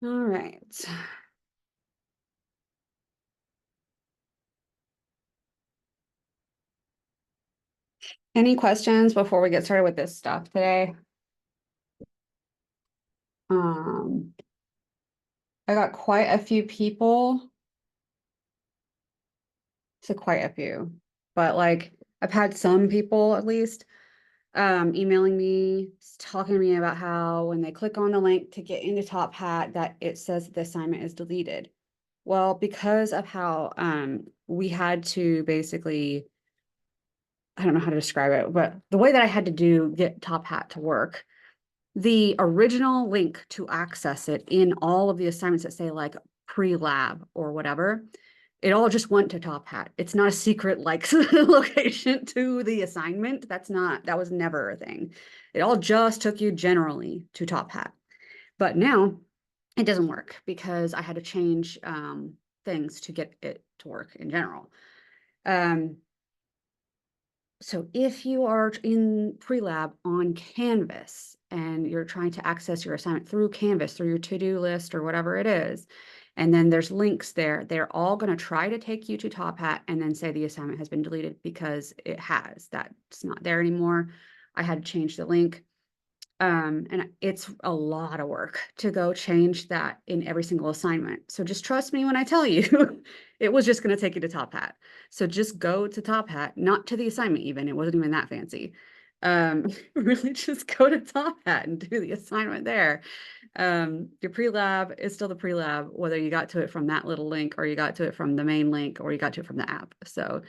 All right. Any questions before we get started with this stuff today? Um, I got quite a few people. So quite a few, but like I've had some people at least emailing me, talking to me about how when they click on the link to get into Top Hat, that it says the assignment is deleted. Well, because of how we had to basically, I don't know how to describe it, but the way that I had to get Top Hat to work, the original link to access it in all of the assignments that say like pre-lab or whatever, it all just went to Top Hat. It's not a secret like location to the assignment. That was never a thing. It all just took you generally to Top Hat. But now it doesn't work because I had to change things to get it to work in general. Um, so if you are in pre-lab on Canvas and you're trying to access your assignment through Canvas, through your to-do list or whatever it is, and then there's links there, they're all going to try to take you to Top Hat and then say the assignment has been deleted because it has. That's not there anymore. I had to change the link. And it's a lot of work to go change that in every single assignment. So just trust me when I tell you, it was just going to take you to Top Hat. So just go to Top Hat, not to the assignment even. It wasn't even that fancy. Really just go to Top Hat and do the assignment there. Your pre-lab is still the pre-lab, whether you got to it from that little link or you got to it from the main link or you got to it from the app. So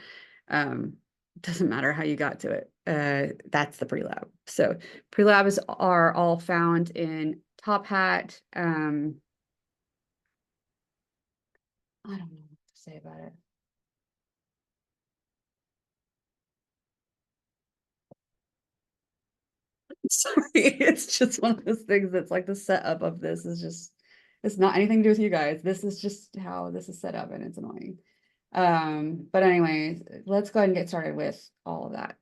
um, doesn't matter how you got to it. That's the pre-lab. So pre-labs are all found in Top Hat. I don't know what to say about it. Sorry, it's just one of those things that's like the setup of this is just, it's not anything to do with you guys. This is just how this is set up and it's annoying. But anyways, let's go ahead and get started with all of that.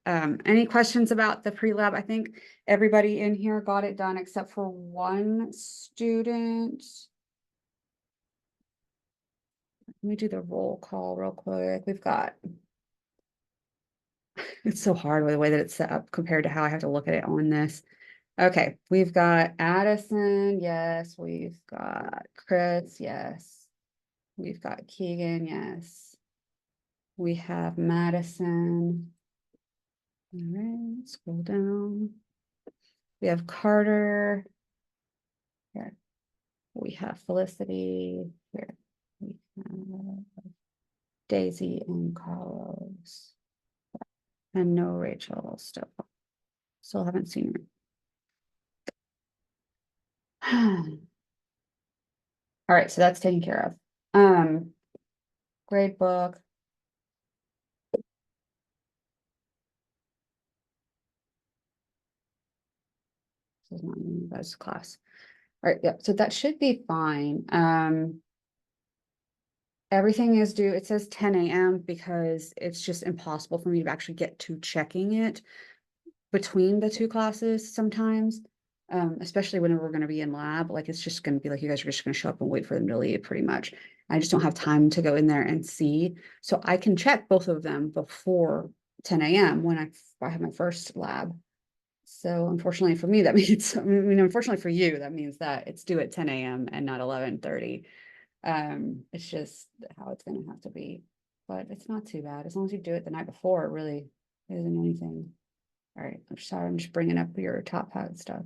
Any questions about the pre-lab? I think everybody in here got it done except for one student. Let me do the roll call real quick. We've got, it's so hard with the way that it's set up compared to how I have to look at it on this. Okay, we've got Addison, yes. We've got Chris, yes. We've got Keegan, yes. We have Madison. All right, scroll down. We have Carter. Here. We have Felicity. Here. We have Daisy and Carlos. And no Rachel still. Still haven't seen her. All right, so that's taken care of. Grade book. This is not me, that's class. All right, yeah, so that should be fine. Everything is due, it says 10 a.m. because it's just impossible for me to actually get to checking it between the two classes sometimes. Especially when we're going to be in lab, like it's just going to be like you guys are just going to show up and wait for them to leave pretty much. I just don't have time to go in there and see. So I can check both of them before 10 a.m. when I have my first lab. So unfortunately for me, that means, I mean, unfortunately for you, that means that it's due at 10 a.m. and not 11:30. It's just how it's going to have to be, but it's not too bad. As long as you do it the night before, it really isn't anything. All right, I'm sorry, I'm just bringing up your Top Hat stuff.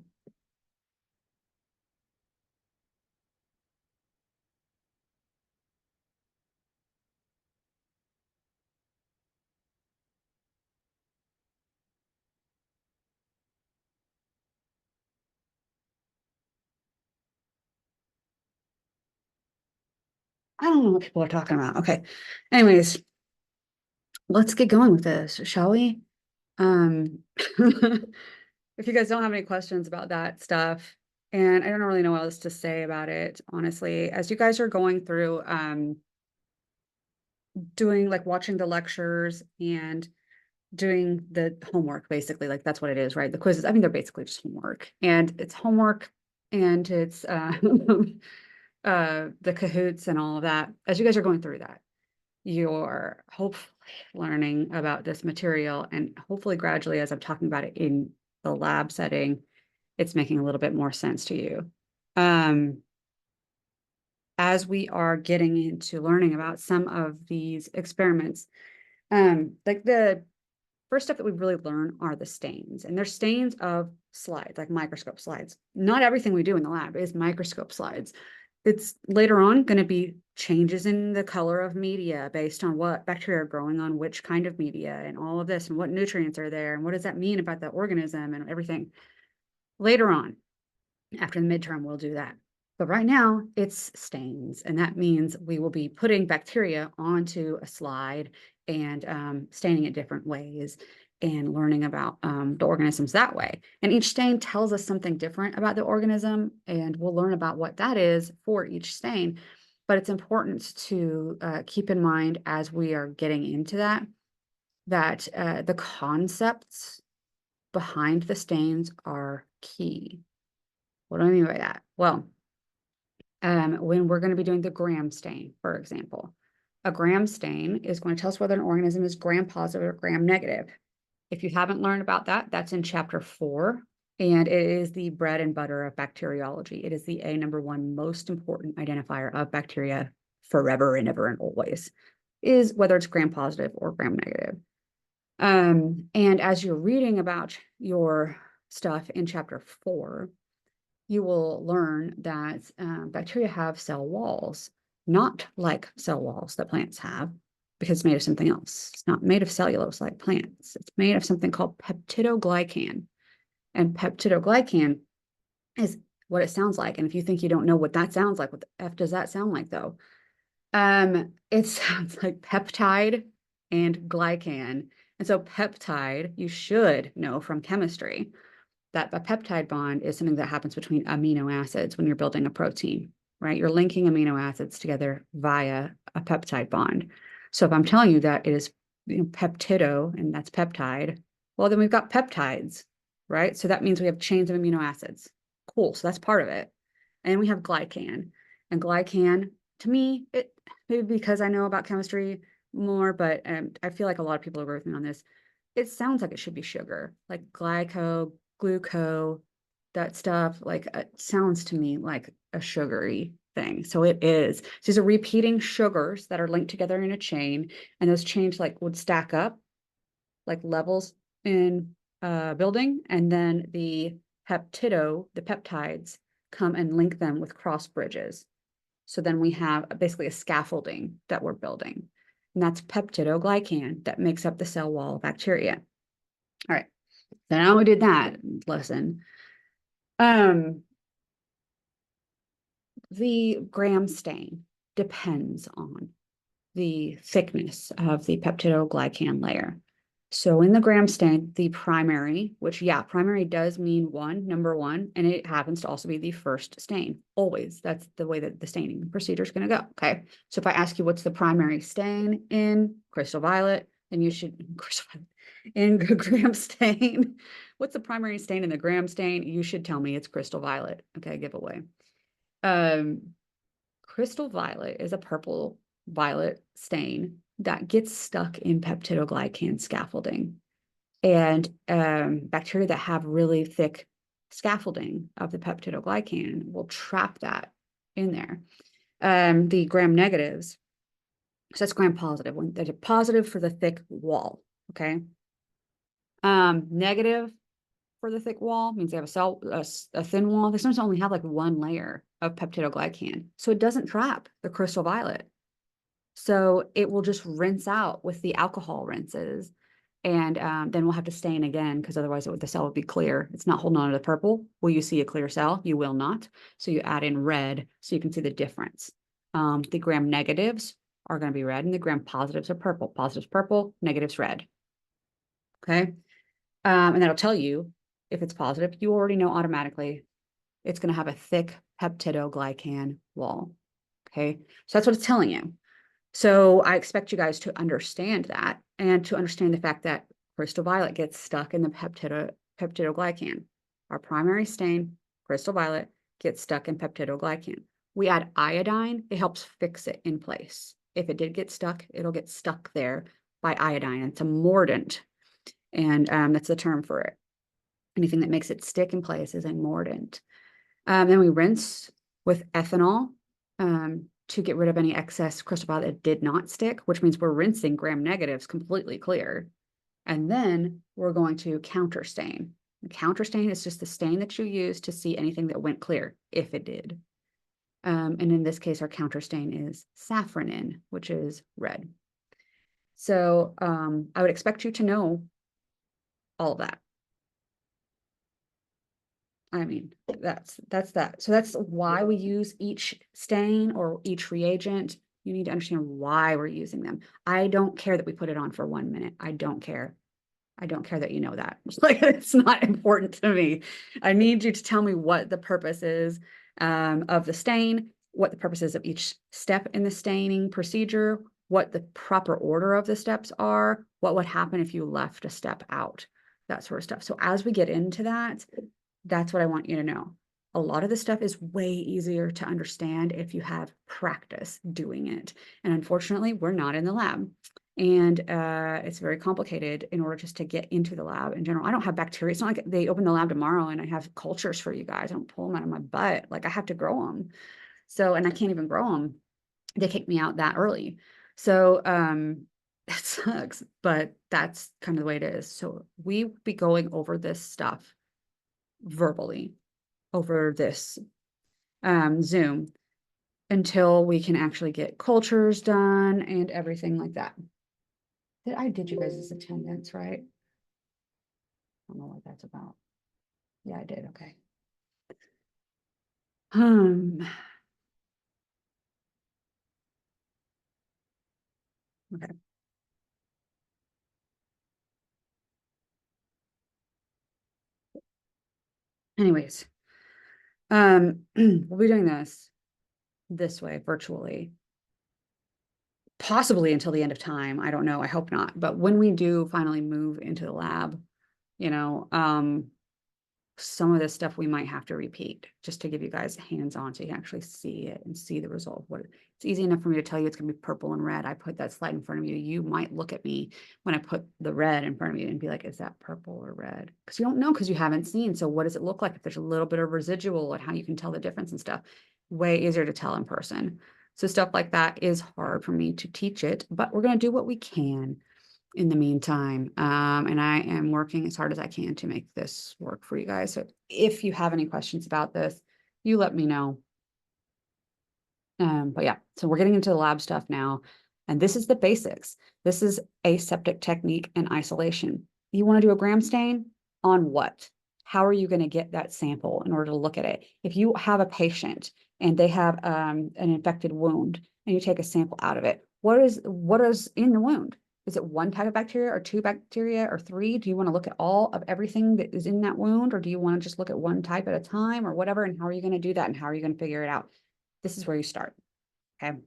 I don't know what people are talking about. Okay. Anyways, let's get going with this, shall we? If you guys don't have any questions about that stuff, and I don't really know what else to say about it, honestly, as you guys are going through doing like watching the lectures and doing the homework, basically, like that's what it is, right? The quizzes, I mean, they're basically just homework, and it's homework and it's the cahoots and all of that, as you guys are going through that, you're hopefully learning about this material, and hopefully gradually, as I'm talking about it in the lab setting, it's making a little bit more sense to you. As we are getting into learning about some of these experiments, like the first step that we really learn are the stains, and they're stains of slides, like microscope slides. Not everything we do in the lab is microscope slides. It's later on going to be changes in the color of media based on what bacteria are growing on which kind of media and all of this, and what nutrients are there, and what does that mean about the organism and everything. Later on, after the midterm, we'll do that. But right now, it's stains, and that means we will be putting bacteria onto a slide and staining it different ways and learning about the organisms that way. And each stain tells us something different about the organism, and we'll learn about what that is for each stain. But it's important to keep in mind as we are getting into that, that the concepts behind the stains are key. What do I mean by that? Well, when we're going to be doing the gram stain, for example, a gram stain is going to tell us whether an organism is gram positive or gram negative. If you haven't learned about that, that's in chapter 4, and it is the bread and butter of bacteriology. It is the number one most important identifier of bacteria forever and ever and always, is whether it's gram positive or gram negative. And as you're reading about your stuff in chapter 4, you will learn that bacteria have cell walls, not like cell walls that plants have, because it's made of something else. It's not made of cellulose like plants. It's made of something called peptidoglycan. And peptidoglycan is what it sounds like. And if you think you don't know what that sounds like, what the F does that sound like, though? It sounds like peptide and glycan. And so peptide, you should know from chemistry that a peptide bond is something that happens between amino acids when you're building a protein, right? You're linking amino acids together via a peptide bond. So if I'm telling you that it is peptido, and that's peptide, well, then we've got peptides, right? So that means we have chains of amino acids. Cool. So that's part of it. And then we have glycan. And glycan, to me, it maybe because I know about chemistry more, but I feel like a lot of people agree with me on this. It sounds like it should be sugar, like gluco, that stuff, like it sounds to me like a sugary thing. So it is. So these are repeating sugars that are linked together in a chain, and those chains like would stack up like levels in a building, and then the peptides come and link them with cross bridges. So then we have basically a scaffolding that we're building, and that's peptidoglycan that makes up the cell wall of bacteria. All right. So now we did that lesson. The gram stain depends on the thickness of the peptidoglycan layer. So in the gram stain, the primary, which primary does mean number one, and it happens to also be the first stain. Always. That's the way that the staining procedure is going to go. Okay. So if I ask you what's the primary stain in crystal violet, then you should in gram stain. What's the primary stain in the gram stain? You should tell me it's crystal violet. Okay, giveaway. Crystal violet is a purple violet stain that gets stuck in peptidoglycan scaffolding. And bacteria that have really thick scaffolding of the peptidoglycan will trap that in there. The gram negatives, so that's gram positive, when they're positive for the thick wall, okay? Negative for the thick wall means they have a thin wall. They sometimes only have like one layer of peptidoglycan. So it doesn't trap the crystal violet. So it will just rinse out with the alcohol rinses. And then we'll have to stain again, because otherwise the cell would be clear. It's not holding on to the purple. Will you see a clear cell? You will not. So you add in red so you can see the difference. The gram negatives are going to be red, and the gram positives are purple. Positives purple, negatives red. Okay. And that'll tell you if it's positive. You already know automatically it's going to have a thick peptidoglycan wall. Okay. So that's what it's telling you. So I expect you guys to understand that, and to understand the fact that crystal violet gets stuck in the peptidoglycan. Our primary stain, crystal violet, gets stuck in peptidoglycan. We add iodine, it helps fix it in place. If it did get stuck, it'll get stuck there by iodine. It's a mordant, and that's the term for it. Anything that makes it stick in place is a mordant. Then we rinse with ethanol to get rid of any excess crystal powder that did not stick, which means we're rinsing gram negatives completely clear. And then we're going to counter stain. Counter stain is just the stain that you use to see anything that went clear, if it did. And in this case, our counter stain is safranin, which is red. So I would expect you to know all of that. I mean, that's that. So that's why we use each stain or each reagent. You need to understand why we're using them. I don't care that we put it on for 1 minute. I don't care. I don't care that you know that. Like, it's not important to me. I need you to tell me what the purpose is of the stain, what the purpose is of each step in the staining procedure, what the proper order of the steps are, what would happen if you left a step out, that sort of stuff. So as we get into that, that's what I want you to know. A lot of this stuff is way easier to understand if you have practice doing it. And unfortunately, we're not in the lab. And it's very complicated in order just to get into the lab in general. I don't have bacteria. It's not like they open the lab tomorrow and I have cultures for you guys. I don't pull them out of my butt. Like, I have to grow them. So, and I can't even grow them. They kicked me out that early. So that sucks, but that's kind of the way it is. So we be going over this stuff verbally over this Zoom until we can actually get cultures done and everything like that. I did you guys' attendance, right? I don't know what that's about. Yeah, I did. Okay. Okay. Anyways, we'll be doing this way virtually, possibly until the end of time. I don't know. I hope not. But when we do finally move into the lab, you know, some of this stuff we might have to repeat just to give you guys hands-on so you can actually see it and see the result. It's easy enough for me to tell you it's going to be purple and red. I put that slide in front of you. You might look at me when I put the red in front of you and be like, is that purple or red? Because you don't know, because you haven't seen. So what does it look like if there's a little bit of residual and how you can tell the difference and stuff? Way easier to tell in person. So stuff like that is hard for me to teach it, but we're going to do what we can in the meantime. And I am working as hard as I can to make this work for you guys. So if you have any questions about this, you let me know. But yeah, so we're getting into the lab stuff now. And this is the basics. This is aseptic technique and isolation. You want to do a gram stain on what? How are you going to get that sample in order to look at it? If you have a patient and they have an infected wound and you take a sample out of it, what is in the wound? Is it one type of bacteria or two bacteria or three? Do you want to look at all of everything that is in that wound, or do you want to just look at one type at a time or whatever? And how are you going to do that? And how are you going to figure it out? This is where you start. Okay.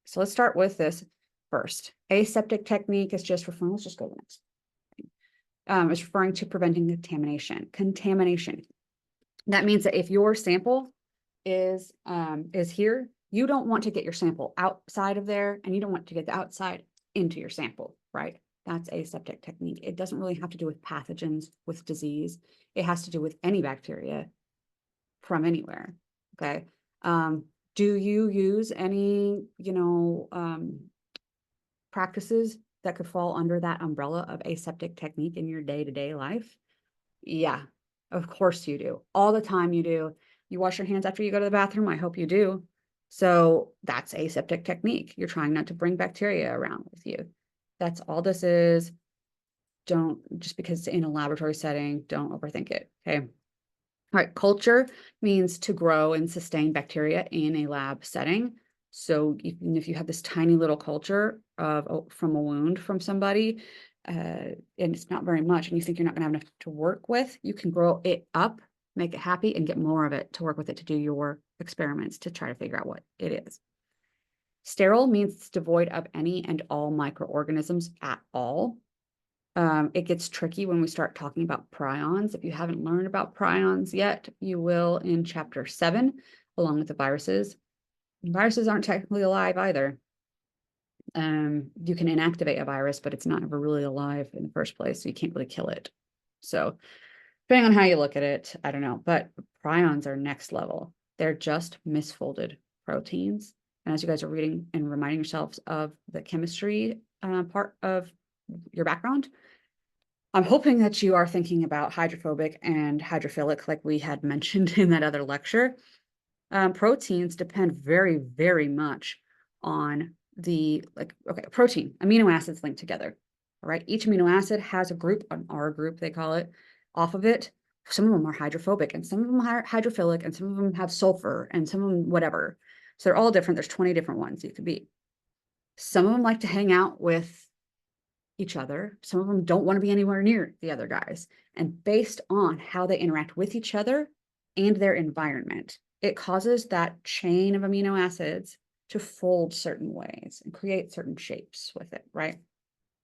So let's start with this first. Aseptic technique is just referring, let's just go next. It's referring to preventing contamination. Contamination. That means that if your sample is here, you don't want to get your sample outside of there, and you don't want to get the outside into your sample, right? That's aseptic technique. It doesn't really have to do with pathogens, with disease. It has to do with any bacteria from anywhere, okay? Do you use any, practices that could fall under that umbrella of aseptic technique in your day-to-day life? Yeah, of course you do. All the time you do. You wash your hands after you go to the bathroom? I hope you do. So that's aseptic technique. You're trying not to bring bacteria around with you. That's all this is. Don't, just because it's in a laboratory setting, don't overthink it, okay? All right, culture means to grow and sustain bacteria in a lab setting. So even if you have this tiny little culture from a wound from somebody, and it's not very much, and you think you're not going to have enough to work with, you can grow it up, make it happy, and get more of it to work with it to do your experiments to try to figure out what it is. Sterile means it's devoid of any and all microorganisms at all. It gets tricky when we start talking about prions. If you haven't learned about prions yet, you will in chapter 7. along with the viruses. Viruses aren't technically alive either. You can inactivate a virus, but it's not ever really alive in the first place, so you can't really kill it. So depending on how you look at it, I don't know, but prions are next level. They're just misfolded proteins. And as you guys are reading and reminding yourselves of the chemistry part of your background, I'm hoping that you are thinking about hydrophobic and hydrophilic, like we had mentioned in that other lecture. Proteins depend very, very much on the, protein, amino acids linked together. All right. Each amino acid has a group, an R group, they call it, off of it. Some of them are hydrophobic and some of them are hydrophilic and some of them have sulfur and some of them whatever. So they're all different. There's 20 different ones you could be. Some of them like to hang out with each other. Some of them don't want to be anywhere near the other guys. And based on how they interact with each other and their environment, it causes that chain of amino acids to fold certain ways and create certain shapes with it, right?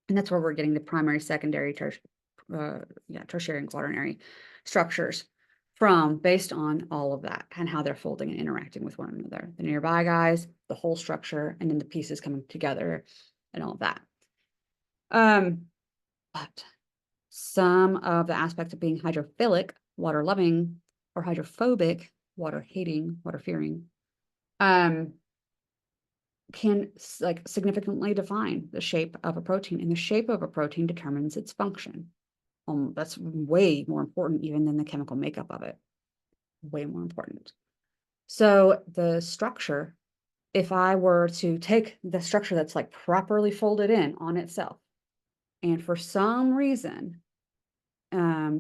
And that's where we're getting the primary, secondary, tertiary, and quaternary structures from, based on all of that and how they're folding and interacting with one another. The nearby guys, the whole structure, and then the pieces coming together and all of that. But some of the aspects of being hydrophilic, water loving, or hydrophobic, water hating, water fearing, can like significantly define the shape of a protein, and the shape of a protein determines its function. That's way more important even than the chemical makeup of it. Way more important. So the structure, if I were to take the structure that's like properly folded in on itself, and for some reason,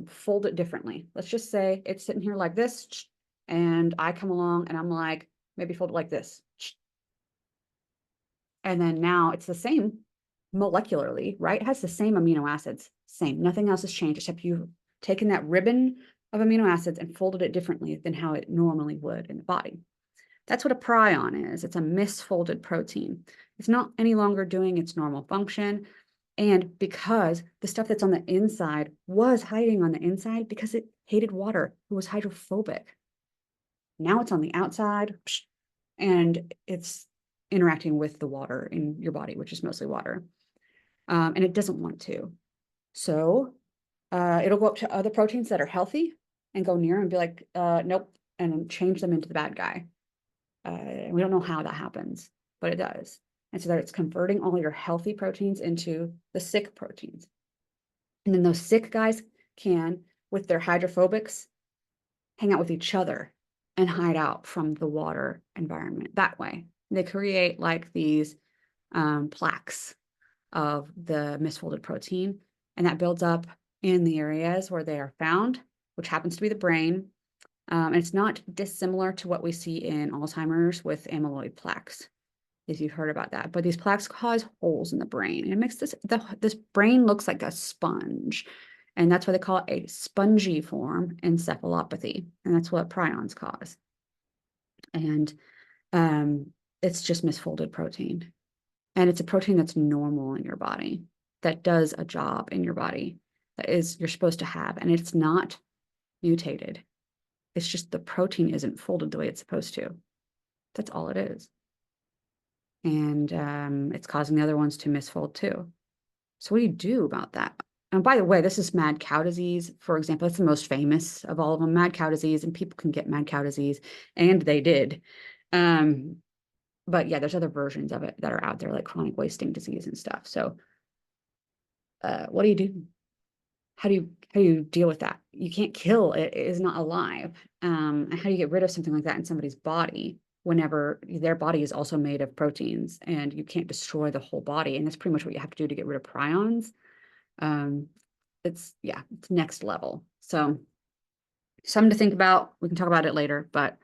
fold it differently. Let's just say it's sitting here like this, and I come along and I'm like, maybe fold it like this. And then now it's the same molecularly, right? It has the same amino acids, same. Nothing else has changed except you've taken that ribbon of amino acids and folded it differently than how it normally would in the body. That's what a prion is. It's a misfolded protein. It's not any longer doing its normal function. And because the stuff that's on the inside was hiding on the inside because it hated water, it was hydrophobic. Now it's on the outside and it's interacting with the water in your body, which is mostly water. And it doesn't want to. So it'll go up to other proteins that are healthy and go near and be like, nope, and change them into the bad guy. We don't know how that happens, but it does. And so that it's converting all your healthy proteins into the sick proteins. And then those sick guys can, with their hydrophobics, hang out with each other and hide out from the water environment that way. They create like these plaques of the misfolded protein, and that builds up in the areas where they are found, which happens to be the brain. And it's not dissimilar to what we see in Alzheimer's with amyloid plaques, if you've heard about that. But these plaques cause holes in the brain, and it makes this brain looks like a sponge. And that's why they call it a spongiform encephalopathy. And that's what prions cause. And it's just misfolded protein. And it's a protein that's normal in your body, that does a job in your body that is you're supposed to have. And it's not mutated. It's just the protein isn't folded the way it's supposed to. That's all it is. And it's causing the other ones to misfold too. So what do you do about that? And by the way, this is mad cow disease, for example. It's the most famous of all of them, mad cow disease, and people can get mad cow disease, and they did. But yeah, there's other versions of it that are out there, like chronic wasting disease and stuff. So what do you do? How do you deal with that? You can't kill it. It is not alive. And how do you get rid of something like that in somebody's body whenever their body is also made of proteins and you can't destroy the whole body? And that's pretty much what you have to do to get rid of prions. It's next level. So something to think about. We can talk about it later, but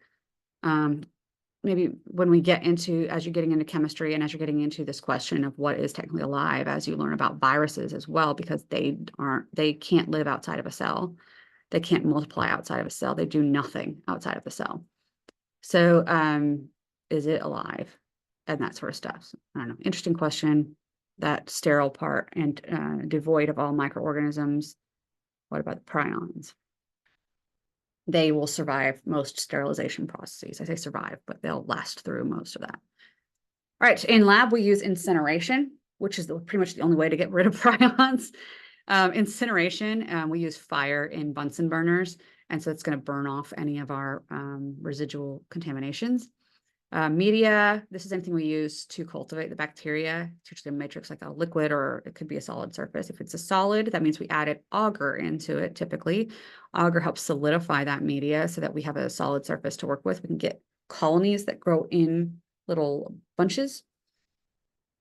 maybe when we get into, as you're getting into chemistry and as you're getting into this question of what is technically alive, as you learn about viruses as well, because they can't live outside of a cell. They can't multiply outside of a cell. They do nothing outside of the cell. So is it alive? And that sort of stuff. So, I don't know. Interesting question. That sterile part and devoid of all microorganisms. What about the prions? they will survive most sterilization processes. I say survive, but they'll last through most of that. All right, in lab, we use incineration, which is pretty much the only way to get rid of prions. Incineration, we use fire in Bunsen burners, and so it's going to burn off any of our residual contaminations. Media, this is anything we use to cultivate the bacteria. It's usually a matrix like a liquid, or it could be a solid surface. If it's a solid, that means we added agar into it typically. Agar helps solidify that media so that we have a solid surface to work with. We can get colonies that grow in little bunches.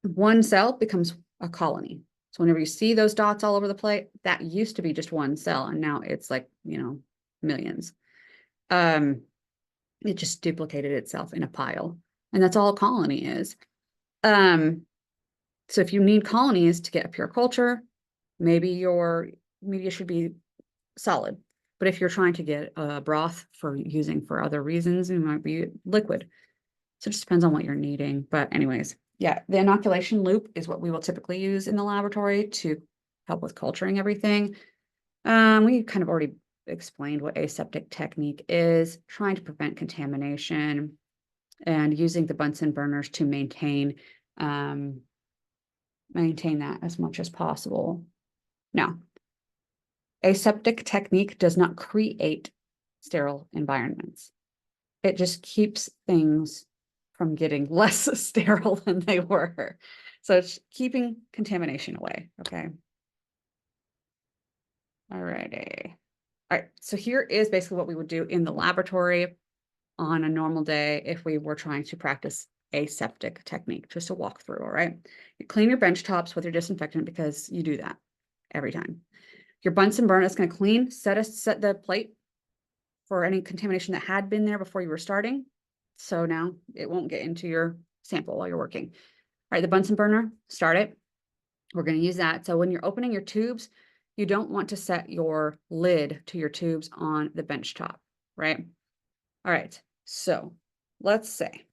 One cell becomes a colony. So whenever you see those dots all over the plate, that used to be just one cell, and now it's like, millions. It just duplicated itself in a pile, and that's all a colony is. So if you need colonies to get a pure culture, maybe your media should be solid. But if you're trying to get a broth for using for other reasons, it might be liquid. So it just depends on what you're needing. But anyways, yeah, the inoculation loop is what we will typically use in the laboratory to help with culturing everything. We kind of already explained what aseptic technique is, trying to prevent contamination and using the Bunsen burners to maintain that as much as possible. Now, aseptic technique does not create sterile environments. It just keeps things from getting less sterile than they were. So it's keeping contamination away, okay? All righty. All right, so here is basically what we would do in the laboratory on a normal day if we were trying to practice aseptic technique, just a walkthrough, all right? You clean your bench tops with your disinfectant because you do that every time. Your Bunsen burner is going to clean, set the plate for any contamination that had been there before you were starting. So now it won't get into your sample while you're working. All right, the Bunsen burner, start it. We're going to use that. So when you're opening your tubes, you don't want to set your lid to your tubes on the bench top, right? All right, so let's say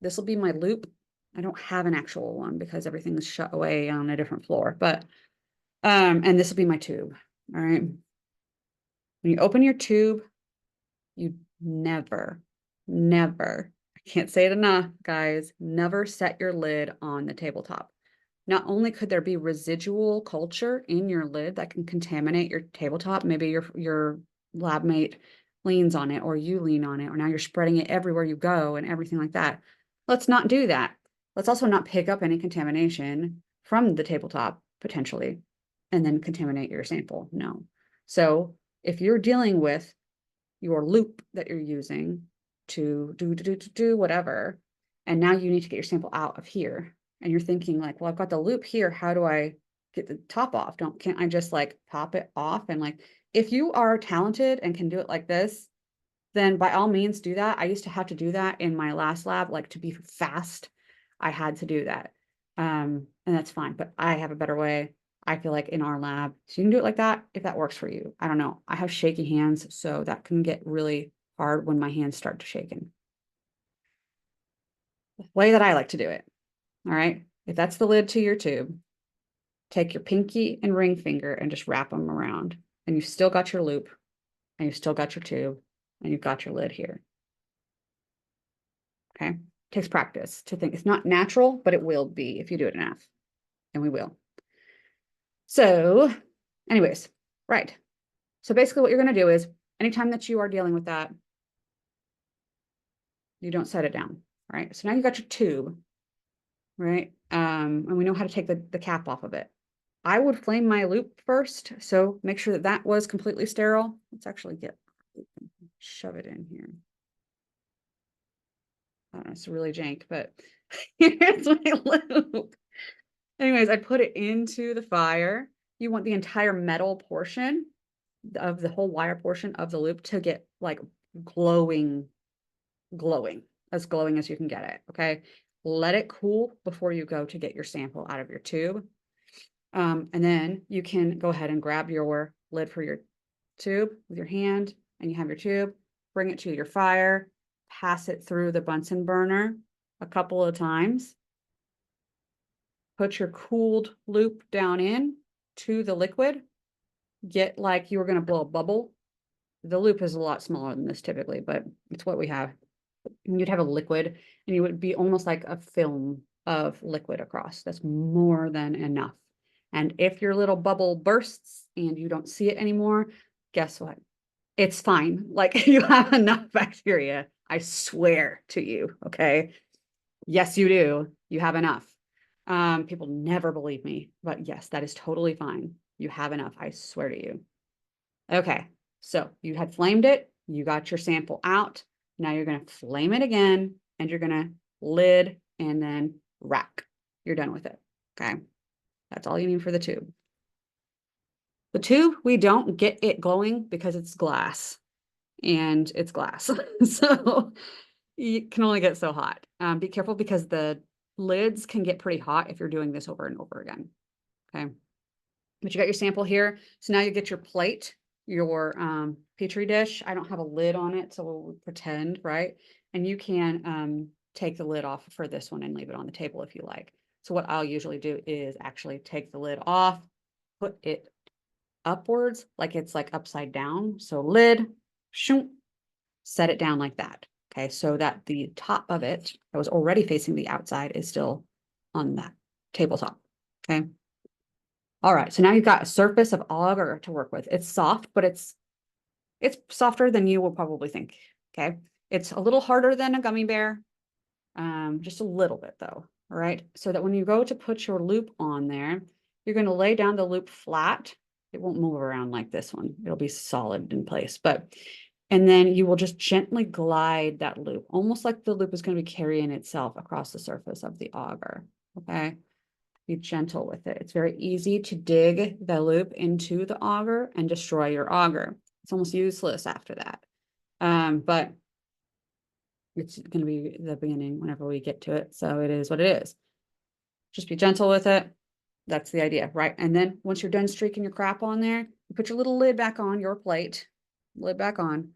this will be my loop. I don't have an actual one because everything is shut away on a different floor, but, and this will be my tube, all right? When you open your tube, you never, I can't say it enough, guys, never set your lid on the tabletop. Not only could there be residual culture in your lid that can contaminate your tabletop, maybe your lab mate leans on it or you lean on it, or now you're spreading it everywhere you go and everything like that. Let's not do that. Let's also not pick up any contamination from the tabletop potentially and then contaminate your sample. No. So if you're dealing with your loop that you're using to do whatever, and now you need to get your sample out of here, and you're thinking like, well, I've got the loop here, how do I get the top off? Can't I just like pop it off? And like, if you are talented and can do it like this, then by all means do that. I used to have to do that in my last lab, like to be fast, I had to do that. And that's fine, but I have a better way. I feel like in our lab, so you can do it like that if that works for you. I don't know. I have shaky hands, so that can get really hard when my hands start to shaking. The way that I like to do it. All right. If that's the lid to your tube, take your pinky and ring finger and just wrap them around. And you've still got your loop, and you've still got your tube, and you've got your lid here. Okay. It takes practice to think. It's not natural, but it will be if you do it enough. And we will. So anyways, right. So basically what you're going to do is anytime that you are dealing with that, you don't set it down. All right. So now you got your tube, right? And we know how to take the cap off of it. I would flame my loop first. So make sure that that was completely sterile. Let's actually shove it in here. I don't know, it's really jank, but here's my loop. Anyways, I put it into the fire. You want the entire metal portion of the whole wire portion of the loop to get like glowing, as glowing as you can get it. Okay. Let it cool before you go to get your sample out of your tube. And then you can go ahead and grab your lid for your tube with your hand, and you have your tube, bring it to your fire, pass it through the Bunsen burner a couple of times, put your cooled loop down in to the liquid, get like you were going to blow a bubble, The loop is a lot smaller than this typically, but it's what we have. And you'd have a liquid and you would be almost like a film of liquid across. That's more than enough. And if your little bubble bursts and you don't see it anymore, guess what? It's fine. Like you have enough bacteria. I swear to you. Okay. Yes, you do. You have enough. People never believe me, but yes, that is totally fine. You have enough. I swear to you. Okay. So you had flamed it. You got your sample out. Now you're going to flame it again and you're going to lid and then rack. You're done with it. Okay. That's all you need for the tube. The tube, we don't get it glowing because it's glass and it's glass. So you can only get so hot. Be careful because the lids can get pretty hot if you're doing this over and over again. Okay. But you got your sample here. So now you get your plate, your Petri dish. I don't have a lid on it, so we'll pretend, right? And you can take the lid off for this one and leave it on the table if you like. So what I'll usually do is actually take the lid off, put it upwards, like it's like upside down. So lid, shoom, set it down like that. Okay, so that the top of it that was already facing the outside is still on that tabletop. Okay. All right, so now you've got a surface of agar to work with. It's soft, but it's softer than you will probably think. Okay, it's a little harder than a gummy bear, just a little bit though. All right, so that when you go to put your loop on there, you're going to lay down the loop flat. It won't move around like this one. It'll be solid in place, and then you will just gently glide that loop, almost like the loop is going to be carrying itself across the surface of the agar. Okay. Be gentle with it. It's very easy to dig the loop into the agar and destroy your agar. It's almost useless after that. But it's going to be the beginning whenever we get to it. So it is what it is. Just be gentle with it. That's the idea, right? And then once you're done streaking your crap on there, you put your little lid back on your plate, lid back on,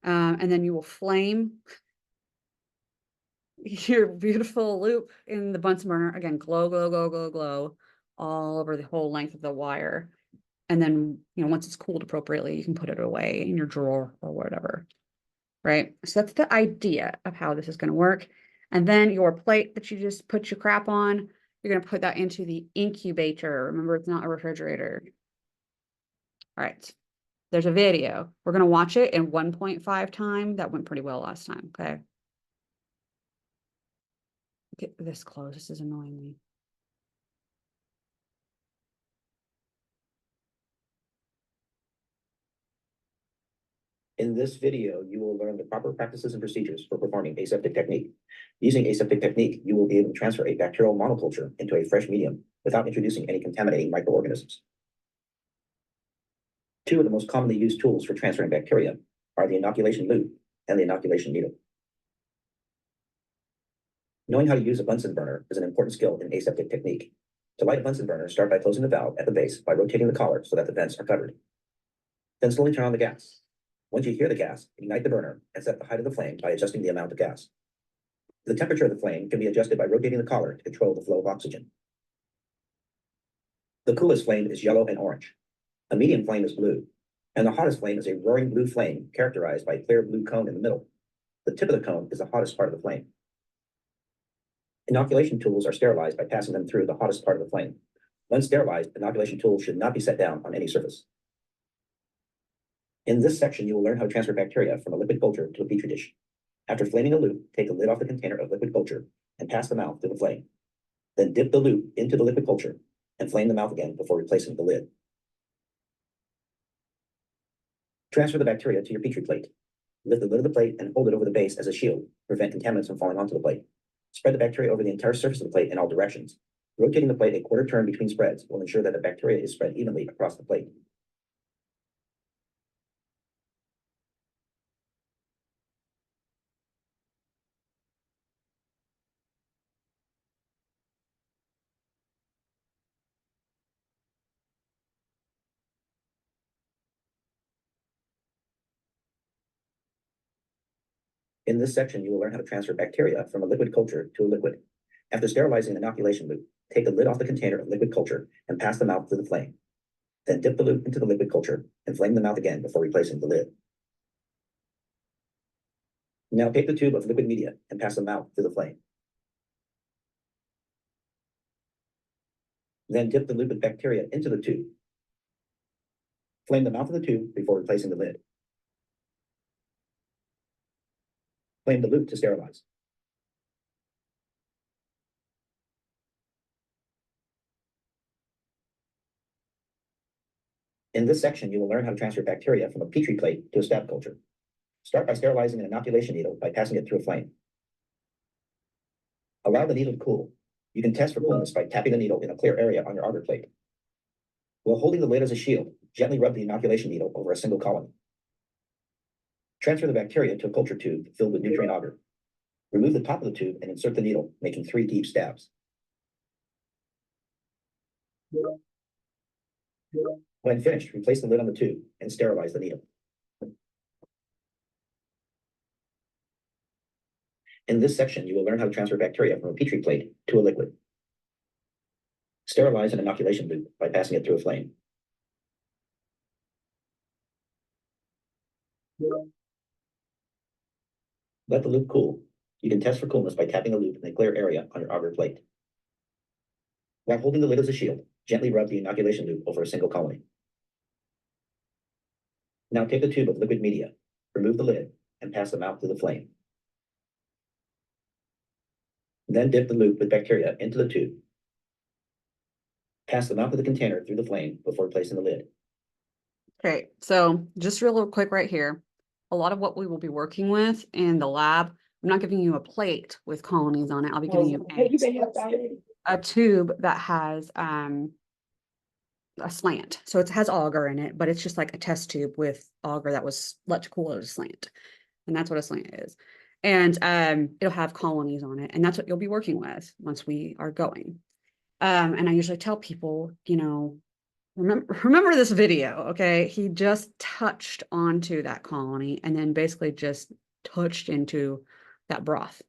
and then you will flame your beautiful loop in the Bunsen burner. Again, glow, glow, glow, glow, glow all over the whole length of the wire. And then, once it's cooled appropriately, you can put it away in your drawer or whatever, right? So that's the idea of how this is going to work. And then your plate that you just put your crap on, you're going to put that into the incubator. Remember, it's not a refrigerator. All right. There's a video. We're going to watch it in 1.5 time. That went pretty well last time. Okay. Get this close. This is annoying me. In this video, you will learn the proper practices and procedures for performing aseptic technique. Using aseptic technique, you will be able to transfer a bacterial monoculture into a fresh medium without introducing any contaminating microorganisms. Two of the most commonly used tools for transferring bacteria are the inoculation loop and the inoculation needle. Knowing how to use a Bunsen burner is an important skill in aseptic technique. To light a Bunsen burner, start by closing the valve at the base by rotating the collar so that the vents are covered. Then slowly turn on the gas. Once you hear the gas, ignite the burner and set the height of the flame by adjusting the amount of gas. The temperature of the flame can be adjusted by rotating the collar to control the flow of oxygen. The coolest flame is yellow and orange. A medium flame is blue, and the hottest flame is a roaring blue flame characterized by a clear blue cone in the middle. The tip of the cone is the hottest part of the flame. Inoculation tools are sterilized by passing them through the hottest part of the flame. Once sterilized, inoculation tools should not be set down on any surface. In this section, you will learn how to transfer bacteria from a liquid culture to a petri dish. After flaming a loop, take the lid off the container of liquid culture and pass the mouth through the flame. Then dip the loop into the liquid culture and flame the mouth again before replacing the lid. Transfer the bacteria to your petri plate. Lift the lid of the plate and hold it over the base as a shield to prevent contaminants from falling onto the plate. Spread the bacteria over the entire surface of the plate in all directions. Rotating the plate a quarter turn between spreads will ensure that the bacteria is spread evenly across the plate. In this section, you will learn how to transfer bacteria from a liquid culture to a liquid. After sterilizing the inoculation loop, take the lid off the container of liquid culture and pass the mouth through the flame. Then dip the loop into the liquid culture and flame the mouth again before replacing the lid. Now take the tube of liquid media and pass the mouth through the flame. Then dip the loop with bacteria into the tube. Flame the mouth of the tube before replacing the lid. Flame the loop to sterilize. In this section, you will learn how to transfer bacteria from a petri plate to a stab culture. Start by sterilizing an inoculation needle by passing it through a flame. Allow the needle to cool. You can test for coolness by tapping the needle in a clear area on your auger plate. While holding the lid as a shield, gently rub the inoculation needle over a single colony. Transfer the bacteria to a culture tube filled with nutrient agar. Remove the top of the tube and insert the needle, making 3 deep stabs. When finished, replace the lid on the tube and sterilize the needle. In this section, you will learn how to transfer bacteria from a petri plate to a liquid. Sterilize an inoculation loop by passing it through a flame. Let the loop cool. You can test for coolness by tapping the loop in a clear area on your auger plate. While holding the lid as a shield, gently rub the inoculation loop over a single colony. Now take the tube of liquid media, remove the lid, and pass the mouth through the flame. Then dip the loop with bacteria into the tube. Pass the mouth of the container through the flame before placing the lid. Okay, so just real quick right here. A lot of what we will be working with in the lab, I'm not giving you a plate with colonies on it. I'll be giving you a tube that has a slant. So it has agar in it, but it's just like a test tube with agar that was let to cool at a slant. And that's what a slant is. And it'll have colonies on it. And that's what you'll be working with once we are going. And I usually tell people, you know, remember this video, okay? He just touched onto that colony and then basically just touched into that broth.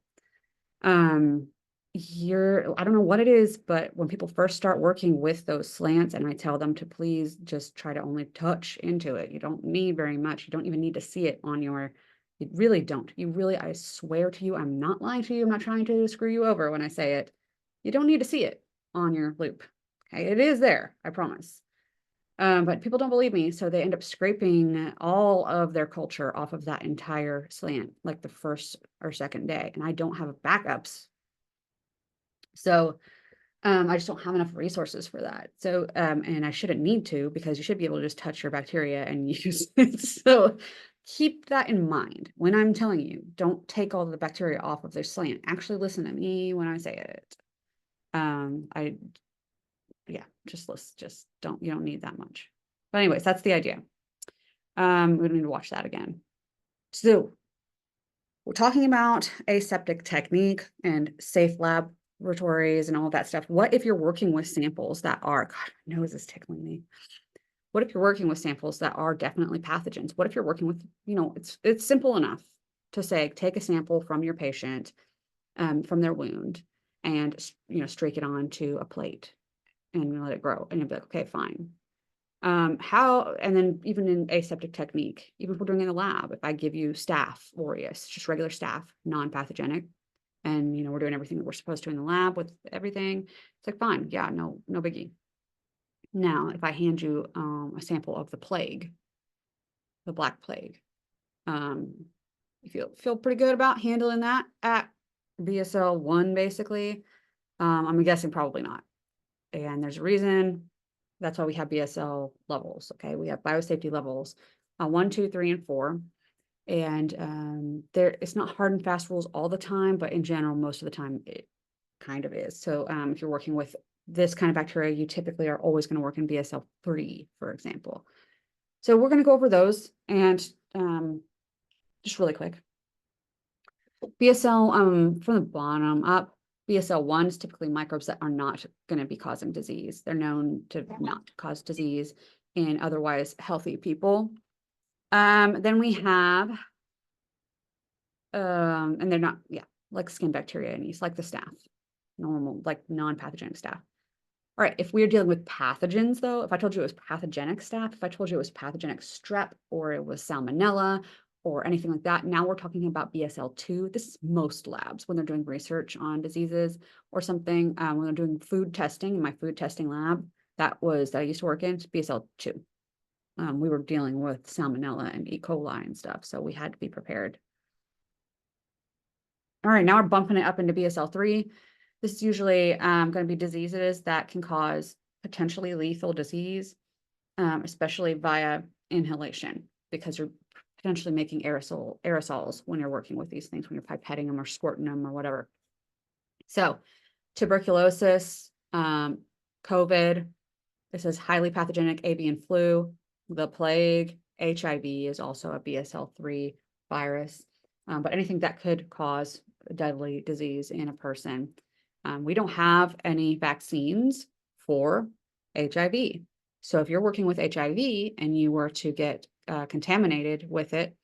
I don't know what it is, but when people first start working with those slants and I tell them to please just try to only touch into it. You don't need very much. You don't even need to see it on your, you really don't. You really, I swear to you, I'm not lying to you. I'm not trying to screw you over when I say it. You don't need to see it on your loop. Okay, it is there, I promise. But people don't believe me, so they end up scraping all of their culture off of that entire slant, like the first or second day. And I don't have backups. So I just don't have enough resources for that. So, and I shouldn't need to, because you should be able to just touch your bacteria and use it. So keep that in mind when I'm telling you, don't take all the bacteria off of their slant. Actually listen to me when I say it. Yeah, just don't, you don't need that much. But anyways, that's the idea. We don't need to watch that again. So we're talking about aseptic technique and safe laboratories and all of that stuff. What if you're working with samples that are, God, my nose is tickling me. What if you're working with samples that are definitely pathogens? What if you're working with, you know, it's simple enough to say, take a sample from your patient, from their wound, and, you know, streak it onto a plate and let it grow. And you'll be like, okay, fine. And then even in aseptic technique, even if we're doing it in the lab, if I give you Staph aureus, just regular Staph, non-pathogenic, and, you know, we're doing everything that we're supposed to in the lab with everything, it's like, fine. Yeah, no biggie. Now, if I hand you a sample of the plague, the Black Plague, you feel pretty good about handling that at BSL 1, basically. I'm guessing probably not. And there's a reason. That's why we have BSL levels. Okay, we have biosafety levels 1, 2, 3, and 4. And it's not hard and fast rules all the time, but in general, most of the time it kind of is. So if you're working with this kind of bacteria, you typically are always going to work in BSL 3, for example. So we're going to go over those and just really quick. BSL from the bottom up. BSL 1 is typically microbes that are not going to be causing disease. They're known to not cause disease in otherwise healthy people. Then we have, and they're not, yeah, like skin bacteria and yeast, like the staph, normal, like non-pathogenic staph. All right, if we're dealing with pathogens, though, if I told you it was pathogenic staph, if I told you it was pathogenic strep, or it was salmonella, or anything like that. Now we're talking about BSL-2. This is most labs when they're doing research on diseases or something. When they're doing food testing in my food testing lab, that I used to work in, it's BSL-2. We were dealing with salmonella and E. coli and stuff, so we had to be prepared. All right, now we're bumping it up into BSL-3. This is usually going to be diseases that can cause potentially lethal disease, especially via inhalation, because you're potentially making aerosols when you're working with these things, when you're pipetting them or squirting them or whatever. So tuberculosis, COVID, this is highly pathogenic avian flu, the plague, HIV is also a BSL-3 virus, but anything that could cause a deadly disease in a person. We don't have any vaccines for HIV. So if you're working with HIV and you were to get contaminated with it,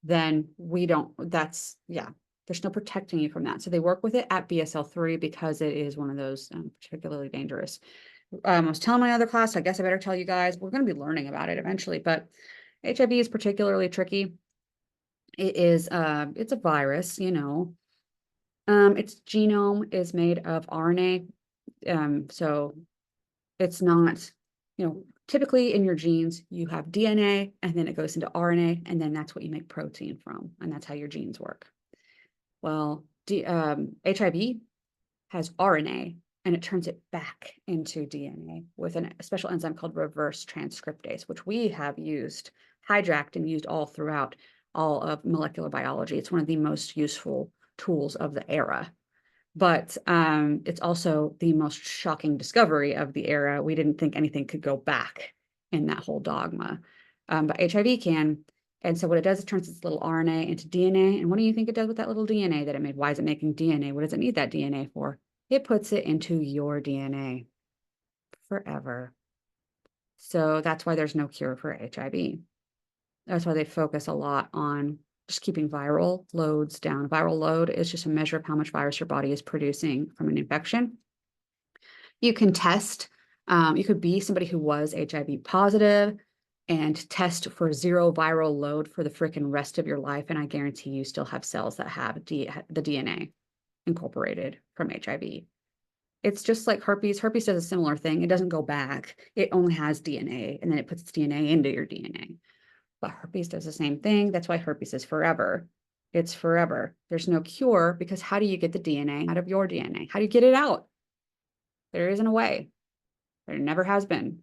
then there's no protecting you from that. So they work with it at BSL-3 because it is one of those particularly dangerous. I was telling my other class, I guess I better tell you guys, we're going to be learning about it eventually, but HIV is particularly tricky. It's a virus, its genome is made of RNA. So it's not, typically in your genes, you have DNA and then it goes into RNA and then that's what you make protein from. And that's how your genes work. Well, HIV has RNA and it turns it back into DNA with a special enzyme called reverse transcriptase, which we have hijacked and used all throughout all of molecular biology. It's one of the most useful tools of the era. But it's also the most shocking discovery of the era. We didn't think anything could go back in that whole dogma. But HIV can. And so what it does, it turns its little RNA into DNA. And what do you think it does with that little DNA that it made? Why is it making DNA? What does it need that DNA for? It puts it into your DNA forever. So that's why there's no cure for HIV. That's why they focus a lot on just keeping viral loads down. Viral load is just a measure of how much virus your body is producing from an infection. You can test, you could be somebody who was HIV positive and test for 0 viral load for the freaking rest of your life. And I guarantee you still have cells that have the DNA incorporated from HIV. It's just like herpes. Herpes does a similar thing. It doesn't go back. It only has DNA and then it puts its DNA into your DNA. But herpes does the same thing. That's why herpes is forever. It's forever. There's no cure because how do you get the DNA out of your DNA? How do you get it out? There isn't a way. There never has been.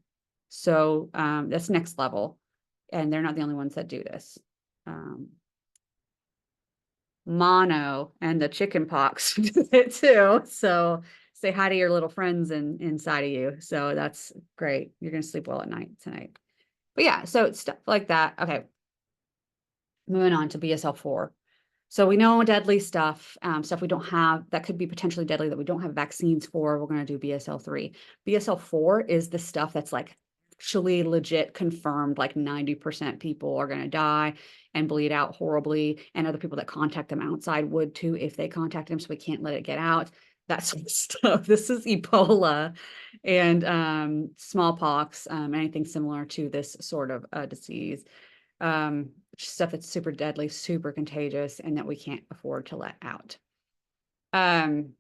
So that's next level. And they're not the only ones that do this. Mono and the chicken pox do it too. So say hi to your little friends inside of you. So that's great. You're going to sleep well at night tonight. But yeah, so it's stuff like that. Okay. Moving on to BSL-4. So we know deadly stuff, stuff we don't have that could be potentially deadly that we don't have vaccines for. We're going to do BSL-3. BSL-4 is the stuff that's like actually legit confirmed, like 90% people are going to die and bleed out horribly. And other people that contact them outside would too if they contact them. So we can't let it get out. That sort of stuff. This is Ebola and smallpox, anything similar to this sort of disease. Stuff that's super deadly, super contagious, and that we can't afford to let out. When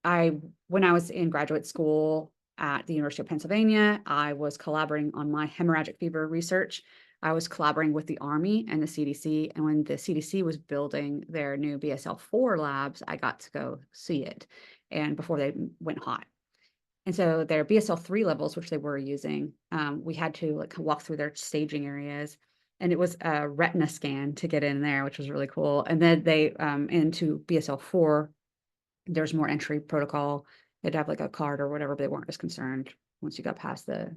I was in graduate school at the University of Pennsylvania, I was collaborating on my hemorrhagic fever research. I was collaborating with the Army and the CDC, and when the CDC was building their new BSL-4 labs, I got to go see it, and before they went hot. And so their BSL-3 levels, which they were using, we had to like walk through their staging areas. And it was a retina scan to get in there, which was really cool. And then they, into BSL-4, there's more entry protocol. They'd have like a card or whatever, but they weren't as concerned once you got past the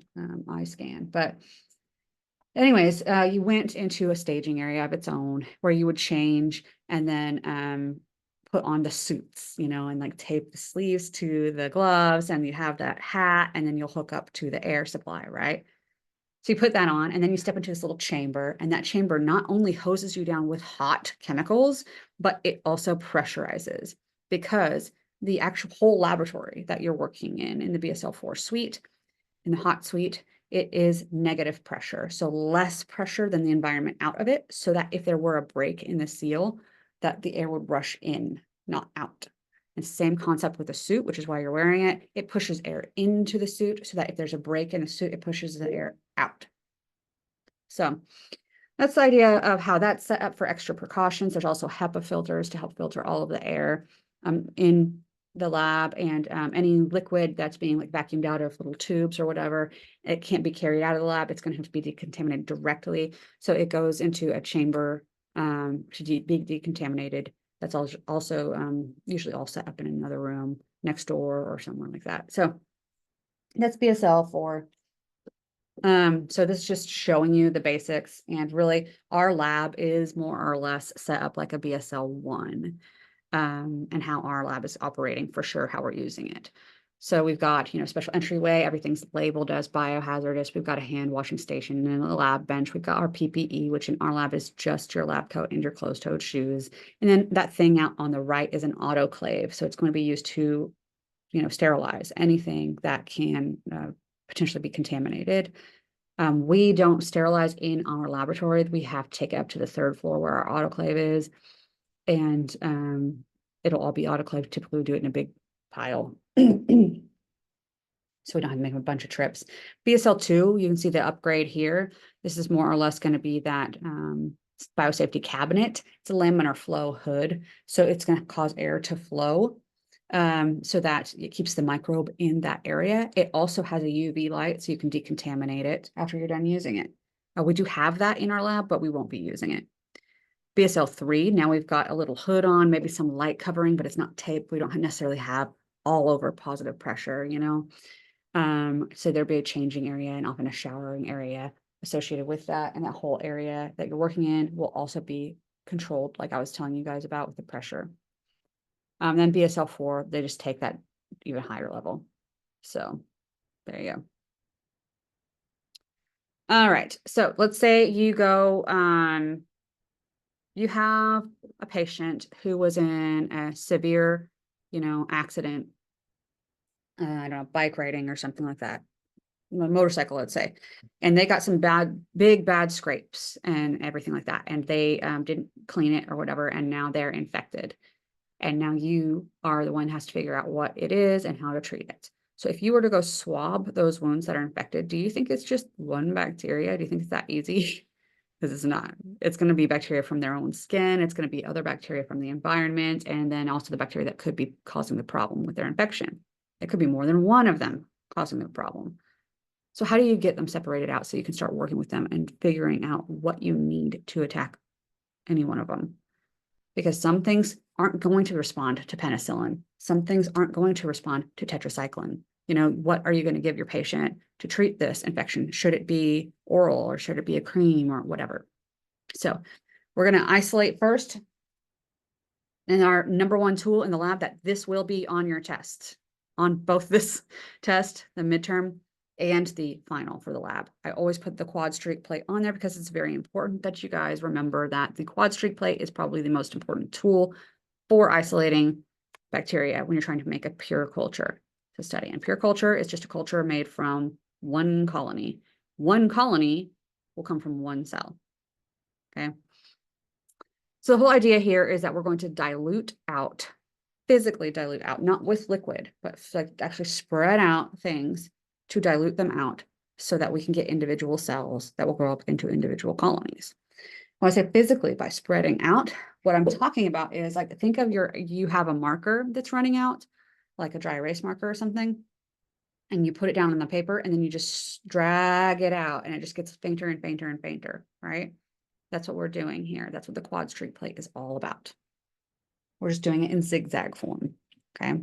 eye scan. But anyways, you went into a staging area of its own where you would change and then put on the suits, and like tape the sleeves to the gloves and you have that hat and then you'll hook up to the air supply, right? So you put that on and then you step into this little chamber and that chamber not only hoses you down with hot chemicals, but it also pressurizes because the actual whole laboratory that you're working in the BSL-4 suite, in the hot suite, it is negative pressure. So less pressure than the environment out of it, so that if there were a break in the seal, that the air would rush in, not out. And same concept with the suit, which is why you're wearing it. It pushes air into the suit so that if there's a break in the suit, it pushes the air out. So that's the idea of how that's set up for extra precautions. There's also HEPA filters to help filter all of the air in the lab, and any liquid that's being like vacuumed out of little tubes or whatever, it can't be carried out of the lab. It's going to have to be decontaminated directly. So it goes into a chamber to be decontaminated. That's also usually all set up in another room next door or somewhere like that. So that's BSL 4. So this is just showing you the basics, and really our lab is more or less set up like a BSL 1, and how our lab is operating for sure, how we're using it. So we've got, special entryway, everything's labeled as biohazardous. We've got a hand washing station and a lab bench. We've got our PPE, which in our lab is just your lab coat and your closed-toed shoes. And then that thing out on the right is an autoclave. So it's going to be used to, sterilize anything that can potentially be contaminated. We don't sterilize in our laboratory. We have to take it up to the 3rd floor where our autoclave is, and it'll all be autoclaved. Typically, we do it in a big pile, so we don't have to make a bunch of trips. BSL 2, you can see the upgrade here. This is more or less going to be that biosafety cabinet. It's a laminar flow hood, so it's going to cause air to flow, so that it keeps the microbe in that area. It also has a UV light, so you can decontaminate it after you're done using it. We do have that in our lab, but we won't be using it. BSL 3, now we've got a little hood on, maybe some light covering, but it's not tape. We don't necessarily have all over positive pressure, so there'd be a changing area and often a showering area associated with that. And that whole area that you're working in will also be controlled, like I was telling you guys about with the pressure. Then BSL 4, they just take that even higher level. So there you go. All right. So let's say you go, you have a patient who was in a severe, accident, I don't know, bike riding or something like that, a motorcycle, let's say, and they got some big bad scrapes and everything like that, and they didn't clean it or whatever, and now they're infected. And now you are the one who has to figure out what it is and how to treat it. So if you were to go swab those wounds that are infected, do you think it's just one bacteria? Do you think it's that easy? Because it's not. It's going to be bacteria from their own skin. It's going to be other bacteria from the environment, and then also the bacteria that could be causing the problem with their infection. It could be more than one of them causing the problem. So how do you get them separated out so you can start working with them and figuring out what you need to attack any one of them? Because some things aren't going to respond to penicillin. Some things aren't going to respond to tetracycline. What are you going to give your patient to treat this infection? Should it be oral or should it be a cream or whatever? So we're going to isolate first. And our number one tool in the lab, that this will be on your test, on both this test, the midterm, and the final for the lab. I always put the quad streak plate on there because it's very important that you guys remember that the quad streak plate is probably the most important tool for isolating bacteria when you're trying to make a pure culture to study. And pure culture is just a culture made from one colony. One colony will come from one cell. Okay. So the whole idea here is that we're going to dilute out, physically dilute out, not with liquid, but like actually spread out things to dilute them out so that we can get individual cells that will grow up into individual colonies. When I say physically by spreading out, what I'm talking about is like, think of you have a marker that's running out, like a dry erase marker or something, and you put it down on the paper and then you just drag it out and it just gets fainter and fainter and fainter, right? That's what we're doing here. That's what the quad streak plate is all about. We're just doing it in zigzag form, okay?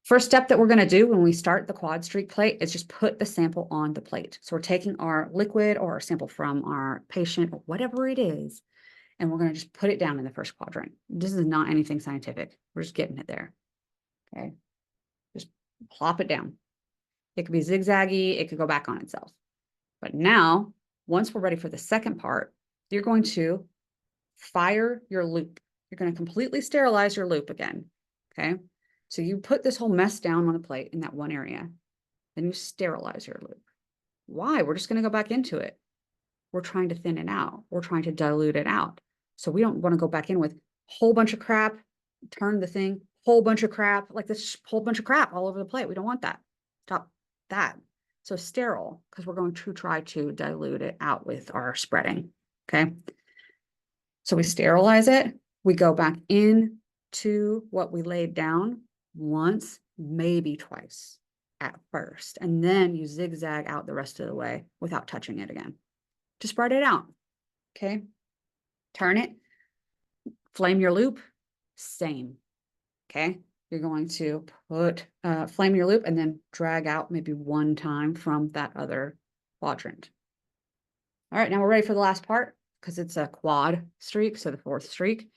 First step that we're going to do when we start the quad streak plate is just put the sample on the plate. So we're taking our liquid or our sample from our patient or whatever it is, and we're going to just put it down in the first quadrant. This is not anything scientific. We're just getting it there, okay? Just plop it down. It could be zigzaggy. It could go back on itself. But now, once we're ready for the second part, you're going to fire your loop. You're going to completely sterilize your loop again, okay? So you put this whole mess down on the plate in that one area, then you sterilize your loop. Why? We're just going to go back into it. We're trying to thin it out. We're trying to dilute it out. So we don't want to go back in with a whole bunch of crap, turn the thing, whole bunch of crap, like this whole bunch of crap all over the plate. We don't want that. Stop that. So sterile, because we're going to try to dilute it out with our spreading. Okay. So we sterilize it. We go back in to what we laid down once, maybe twice at first, and then you zigzag out the rest of the way without touching it again. To spread it out. Okay. Turn it, flame your loop, same. Okay. You're going to put, flame your loop and then drag out maybe one time from that other quadrant. All right. Now we're ready for the last part because it's a quad streak. So the fourth streak.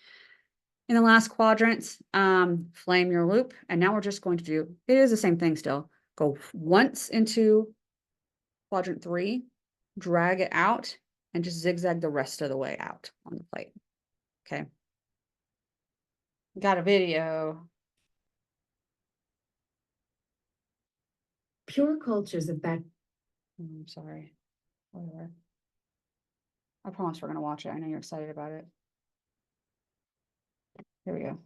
In the last quadrant, flame your loop. And now we're just going to do, it is the same thing still. Go once into quadrant 3, drag it out, and just zigzag the rest of the way out on the plate. Okay. Got a video. Pure cultures of I'm sorry. Whatever. I promise we're going to watch it. I know you're excited about it. Here we go.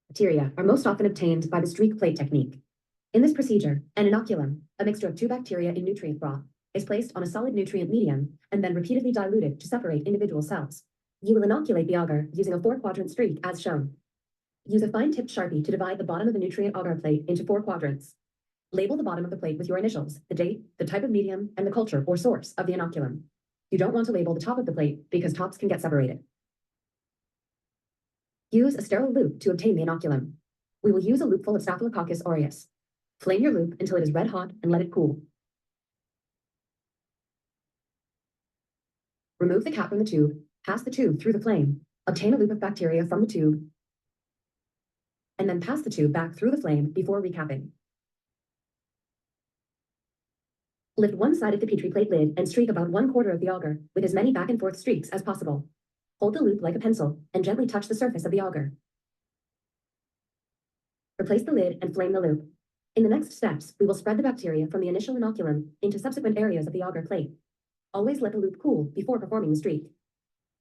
bacteria are most often obtained by the streak plate technique. In this procedure, an inoculum, a mixture of 2 bacteria in nutrient broth, is placed on a solid nutrient medium and then repeatedly diluted to separate individual cells. You will inoculate the agar using a 4-quadrant streak as shown. Use a fine-tipped Sharpie to divide the bottom of the nutrient agar plate into 4 quadrants. Label the bottom of the plate with your initials, the date, the type of medium, and the culture or source of the inoculum. You don't want to label the top of the plate because tops can get separated. Use a sterile loop to obtain the inoculum. We will use a loop full of Staphylococcus aureus. Flame your loop until it is red hot and let it cool. Remove the cap from the tube, pass the tube through the flame, obtain a loop of bacteria from the tube, and then pass the tube back through the flame before recapping. Lift one side of the Petri plate lid and streak about 1/4 of the agar with as many back and forth streaks as possible. Hold the loop like a pencil and gently touch the surface of the agar. Replace the lid and flame the loop. In the next steps, we will spread the bacteria from the initial inoculum into subsequent areas of the agar plate. Always let the loop cool before performing the streak.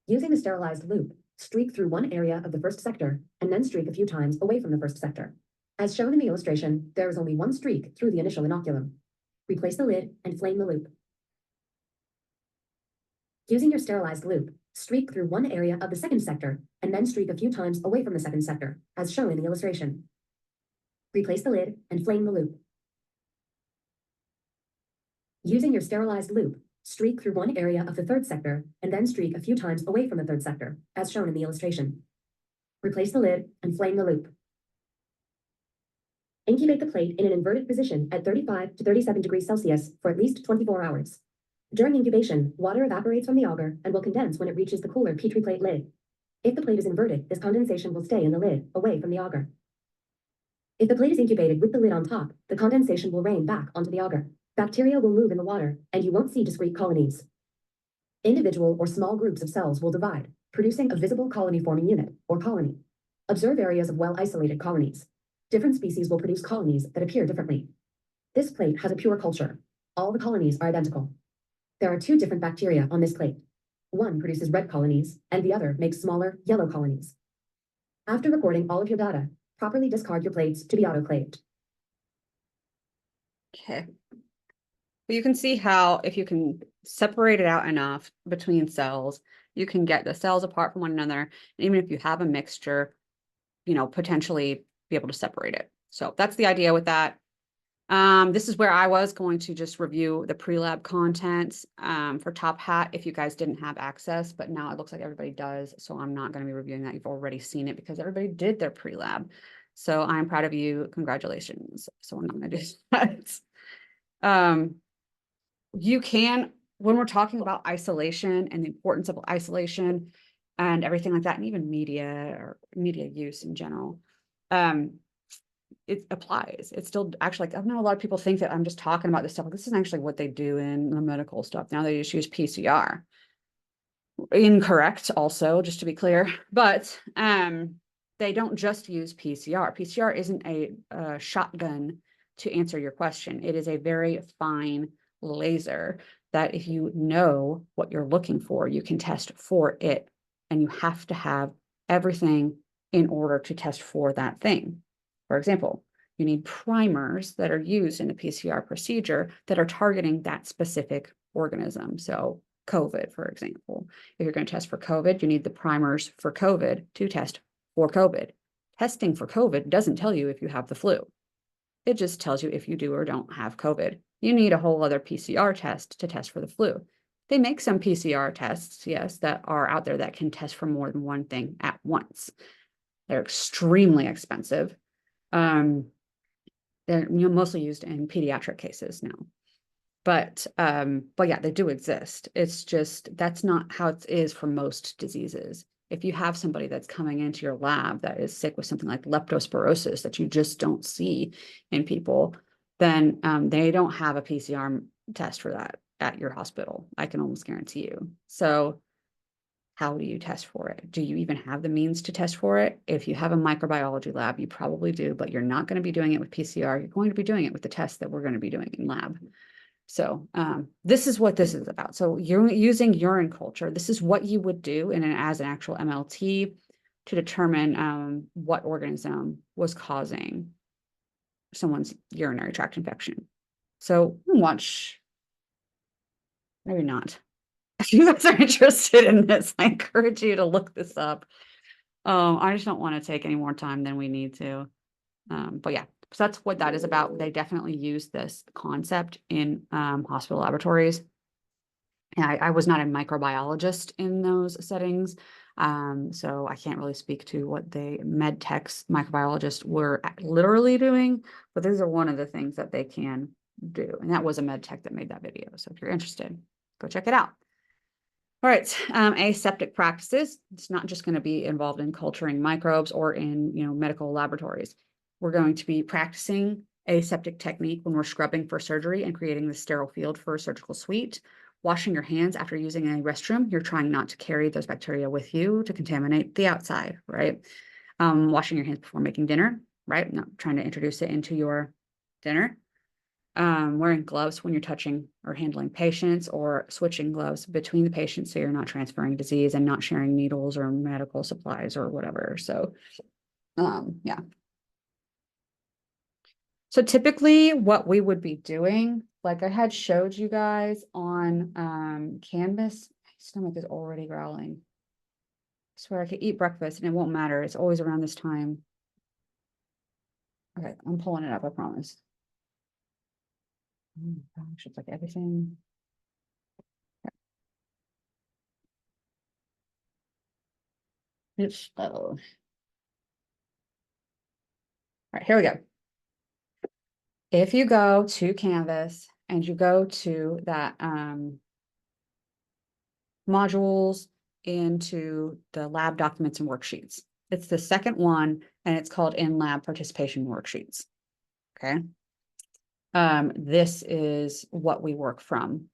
Using the sterilized loop, streak through one area of the first sector and then streak a few times away from the first sector. As shown in the illustration, there is only one streak through the initial inoculum. Replace the lid and flame the loop. Using your sterilized loop, streak through one area of the second sector and then streak a few times away from the second sector, as shown in the illustration. Replace the lid and flame the loop. Using your sterilized loop, streak through one area of the third sector and then streak a few times away from the third sector, as shown in the illustration. Replace the lid and flame the loop. Incubate the plate in an inverted position at 35 to 37 degrees Celsius for at least 24 hours. During incubation, water evaporates from the agar and will condense when it reaches the cooler Petri plate lid. If the plate is inverted, this condensation will stay in the lid, away from the agar. If the plate is incubated with the lid on top, the condensation will rain back onto the agar. Bacteria will move in the water, and you won't see discrete colonies. Individual or small groups of cells will divide, producing a visible colony-forming unit, or colony. Observe areas of well-isolated colonies. Different species will produce colonies that appear differently. This plate has a pure culture. All the colonies are identical. There are 2 different bacteria on this plate. One produces red colonies, and the other makes smaller, yellow colonies. After recording all of your data, properly discard your plates to be autoclaved. Okay. But you can see how if you can separate it out enough between cells, you can get the cells apart from one another. And even if you have a mixture, you know, potentially be able to separate it. So that's the idea with that. This is where I was going to just review the pre-lab contents for Top Hat if you guys didn't have access, but now it looks like everybody does. So I'm not going to be reviewing that. You've already seen it because everybody did their pre-lab. So I'm proud of you. Congratulations. So we're not going to do that. You can, when we're talking about isolation and the importance of isolation and everything like that, and even media or media use in general, it applies. It's still actually, like, I know a lot of people think that I'm just talking about this stuff. This is actually what they do in the medical stuff. Now they just use PCR. Incorrect also, just to be clear, but they don't just use PCR. PCR isn't a shotgun to answer your question. It is a very fine laser that if you know what you're looking for, you can test for it. And you have to have everything in order to test for that thing. For example, you need primers that are used in the PCR procedure that are targeting that specific organism. So COVID, for example, if you're going to test for COVID, you need the primers for COVID to test for COVID. Testing for COVID doesn't tell you if you have the flu. It just tells you if you do or don't have COVID. You need a whole other PCR test to test for the flu. They make some PCR tests, yes, that are out there that can test for more than one thing at once. They're extremely expensive. They're mostly used in pediatric cases now. But yeah, they do exist. It's just that's not how it is for most diseases. If you have somebody that's coming into your lab that is sick with something like leptospirosis that you just don't see in people, then they don't have a PCR test for that at your hospital. I can almost guarantee you. So how do you test for it? Do you even have the means to test for it? If you have a microbiology lab, you probably do, but you're not going to be doing it with PCR. You're going to be doing it with the tests that we're going to be doing in lab. So this is what this is about. So you're using urine culture. This is what you would do as an actual MLT to determine what organism was causing someone's urinary tract infection. So watch, maybe not. If you guys are interested in this, I encourage you to look this up. I just don't want to take any more time than we need to. But yeah, so that's what that is about. They definitely use this concept in hospital laboratories. And I was not a microbiologist in those settings, so I can't really speak to what the med techs microbiologists were literally doing, but these are one of the things that they can do. And that was a med tech that made that video. So if you're interested, go check it out. All right, aseptic practices. It's not just going to be involved in culturing microbes or in medical laboratories. We're going to be practicing aseptic technique when we're scrubbing for surgery and creating the sterile field for a surgical suite. Washing your hands after using a restroom. You're trying not to carry those bacteria with you to contaminate the outside, right? Washing your hands before making dinner, right? Not trying to introduce it into your dinner. Wearing gloves when you're touching or handling patients, or switching gloves between the patients so you're not transferring disease and not sharing needles or medical supplies or whatever. So, yeah. So typically what we would be doing, like I had showed you guys on Canvas, my stomach is already growling. I swear I could eat breakfast and it won't matter. It's always around this time. Okay, I'm pulling it up, I promise. Oh my gosh, it's like everything. It's slow. All right, here we go. If you go to Canvas and you go to that modules into the lab documents and worksheets, it's the second one and it's called in-lab participation worksheets. Okay. This is what we work from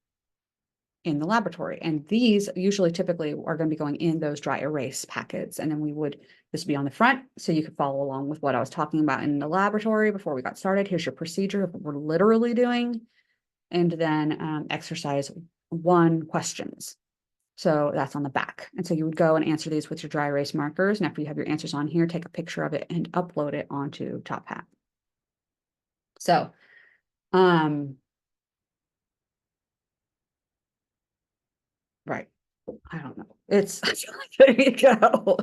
in the laboratory. And these usually typically are going to be going in those dry erase packets. And then this would be on the front. So you could follow along with what I was talking about in the laboratory before we got started. Here's your procedure of what we're literally doing. And then exercise 1 questions. So that's on the back. And so you would go and answer these with your dry erase markers. And after you have your answers on here, take a picture of it and upload it onto Top Hat. So, right. I don't know. It's there you go.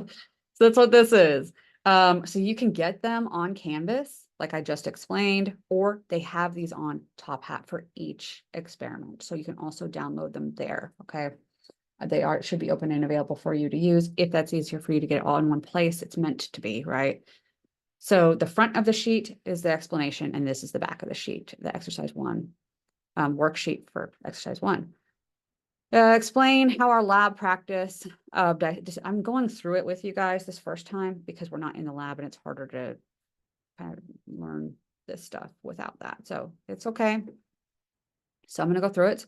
So that's what this is. So you can get them on Canvas, like I just explained, or they have these on Top Hat for each experiment. So you can also download them there. Okay. They should be open and available for you to use. If that's easier for you to get it all in one place, it's meant to be, right? So the front of the sheet is the explanation, and this is the back of the sheet, the exercise 1 worksheet for exercise 1. Explain how our lab practice I'm going through it with you guys this first time because we're not in the lab and it's harder to kind of learn this stuff without that. So it's okay. So I'm going to go through it,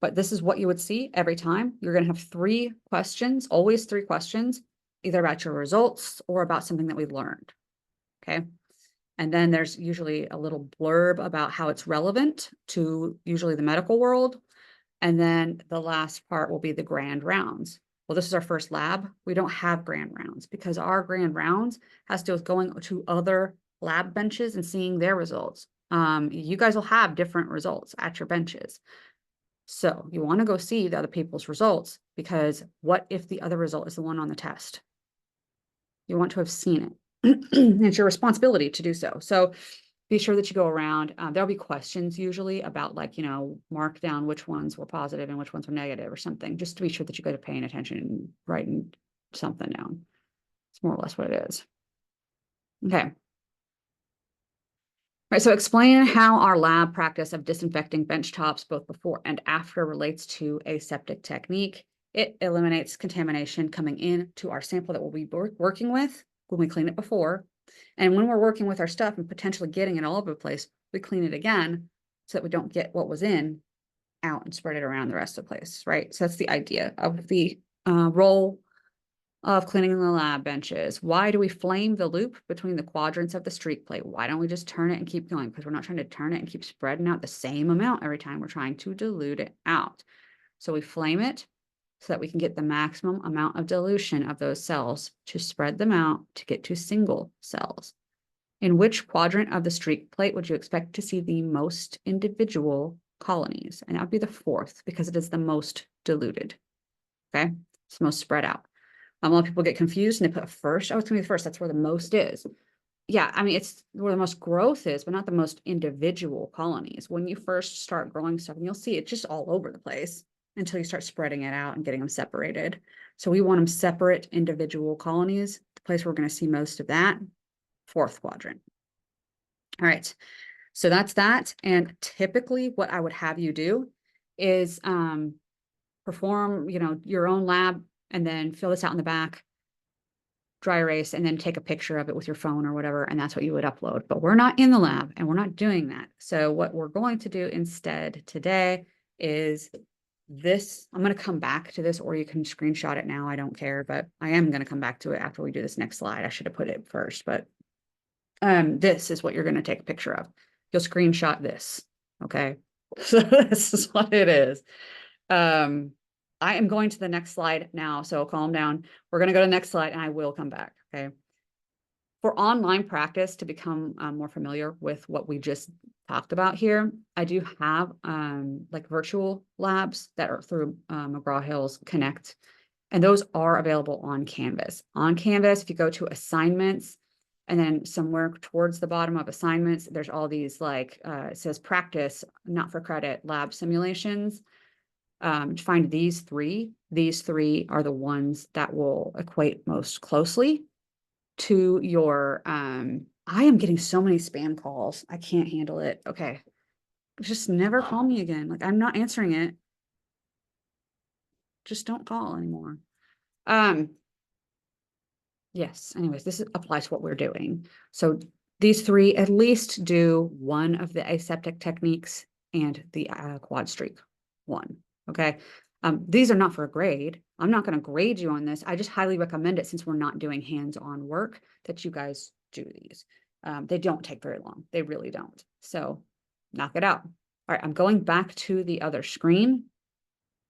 but this is what you would see every time. You're going to have 3 questions, always 3 questions, either about your results or about something that we learned. Okay. And then there's usually a little blurb about how it's relevant to usually the medical world. And then the last part will be the grand rounds. Well, this is our first lab. We don't have grand rounds because our grand rounds has to do with going to other lab benches and seeing their results. You guys will have different results at your benches. So you want to go see the other people's results, because what if the other result is the one on the test? You want to have seen it. It's your responsibility to do so. So be sure that you go around. There'll be questions usually about, like, mark down which ones were positive and which ones were negative or something, just to be sure that you guys are paying attention and writing something down. It's more or less what it is. Okay. Right, so explain how our lab practice of disinfecting bench tops both before and after relates to aseptic technique. It eliminates contamination coming into our sample that we'll be working with when we clean it before. And when we're working with our stuff and potentially getting it all over the place, we clean it again so that we don't get what was in out and spread it around the rest of the place, right? So that's the idea of the role of cleaning the lab benches. Why do we flame the loop between the quadrants of the streak plate? Why don't we just turn it and keep going? Because we're not trying to turn it and keep spreading out the same amount every time. We're trying to dilute it out. So we flame it so that we can get the maximum amount of dilution of those cells to spread them out to get to single cells. In which quadrant of the streak plate would you expect to see the most individual colonies? And that would be the fourth, because it is the most diluted. Okay, it's the most spread out. A lot of people get confused and they put first. Oh, it's gonna be the first. That's where the most is. Yeah, I mean, it's where the most growth is, but not the most individual colonies. When you first start growing stuff, and you'll see it just all over the place until you start spreading it out and getting them separated. So we want them separate individual colonies. The place where we're going to see most of that, fourth quadrant. All right, so that's that. And typically what I would have you do is perform, your own lab, and then fill this out in the back, dry erase, and then take a picture of it with your phone or whatever, and that's what you would upload. But we're not in the lab and we're not doing that. So what we're going to do instead today is this. I'm going to come back to this, or you can screenshot it now. I don't care, but I am going to come back to it after we do this next slide. I should have put it first, but this is what you're going to take a picture of. You'll screenshot this. Okay. So this is what it is. I am going to the next slide now, so calm down. We're going to go to the next slide and I will come back, okay? For online practice, to become more familiar with what we just talked about here, I do have like virtual labs that are through McGraw-Hill's Connect, and those are available on Canvas. On Canvas, if you go to assignments, and then somewhere towards the bottom of assignments, there's all these it says practice, not for credit, lab simulations. Find these three. These three are the ones that will equate most closely to your, I am getting so many spam calls. I can't handle it. Okay. Just never call me again. Like, I'm not answering it. Just don't call anymore. Yes. Anyways, this applies to what we're doing. So these three at least do one of the aseptic techniques and the quad streak one. Okay. These are not for a grade. I'm not going to grade you on this. I just highly recommend it, since we're not doing hands-on work, that you guys do these. They don't take very long. They really don't. So knock it out. All right. I'm going back to the other screen.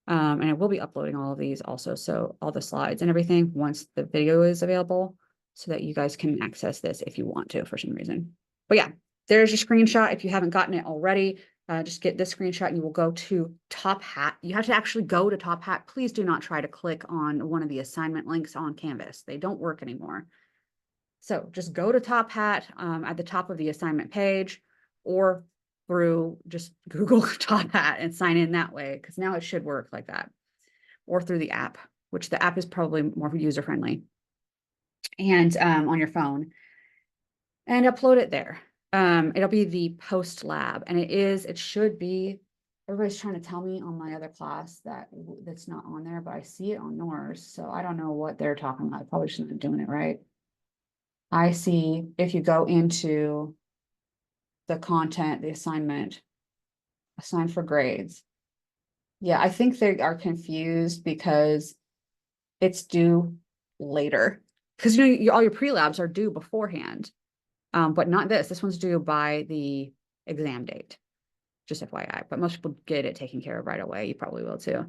And I will be uploading all of these also. So all the slides and everything once the video is available, so that you guys can access this if you want to for some reason. But yeah, there's your screenshot. If you haven't gotten it already, just get this screenshot and you will go to Top Hat. You have to actually go to Top Hat. Please do not try to click on one of the assignment links on Canvas. They don't work anymore. So just go to Top Hat at the top of the assignment page, or through just Google Top Hat and sign in that way, because now it should work like that, or through the app, which the app is probably more user-friendly, and on your phone, and upload it there. It'll be the post lab, and it should be, everybody's trying to tell me on my other class that's not on there, but I see it on yours. So I don't know what they're talking about. I probably shouldn't be doing it right. I see, if you go into the content, the assignment, assign for grades. Yeah, I think they are confused because it's due later. Because all your pre-labs are due beforehand. But not this. This one's due by the exam date. Just FYI, but most people get it taken care of right away. You probably will too.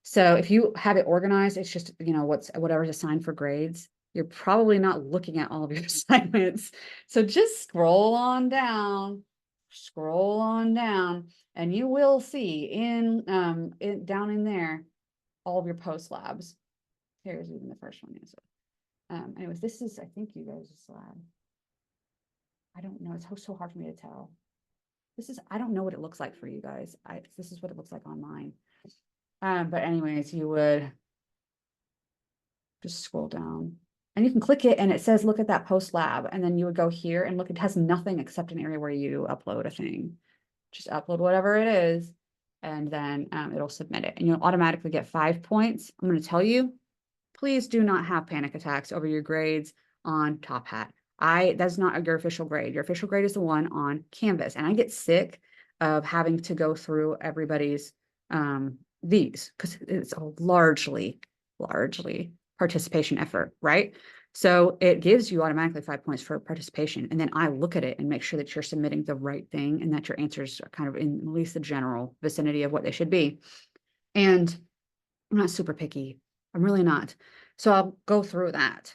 So if you have it organized, it's just, whatever's assigned for grades. You're probably not looking at all of your assignments. So just scroll on down, and you will see down in there all of your post labs. Here's even the first one. Anyways, this is, I think, you guys' lab. I don't know. It's so hard for me to tell. I don't know what it looks like for you guys. This is what it looks like on mine. But anyways, you would just scroll down and you can click it and it says, look at that post lab. And then you would go here and look, it has nothing except an area where you upload a thing. Just upload whatever it is. And then it'll submit it and you'll automatically get 5 points. I'm going to tell you, please do not have panic attacks over your grades on Top Hat. That's not your official grade. Your official grade is the one on Canvas. And I get sick of having to go through everybody's these because it's a largely participation effort, right? So it gives you automatically 5 points for participation. And then I look at it and make sure that you're submitting the right thing and that your answers are kind of in at least the general vicinity of what they should be. And I'm not super picky. I'm really not. So I'll go through that.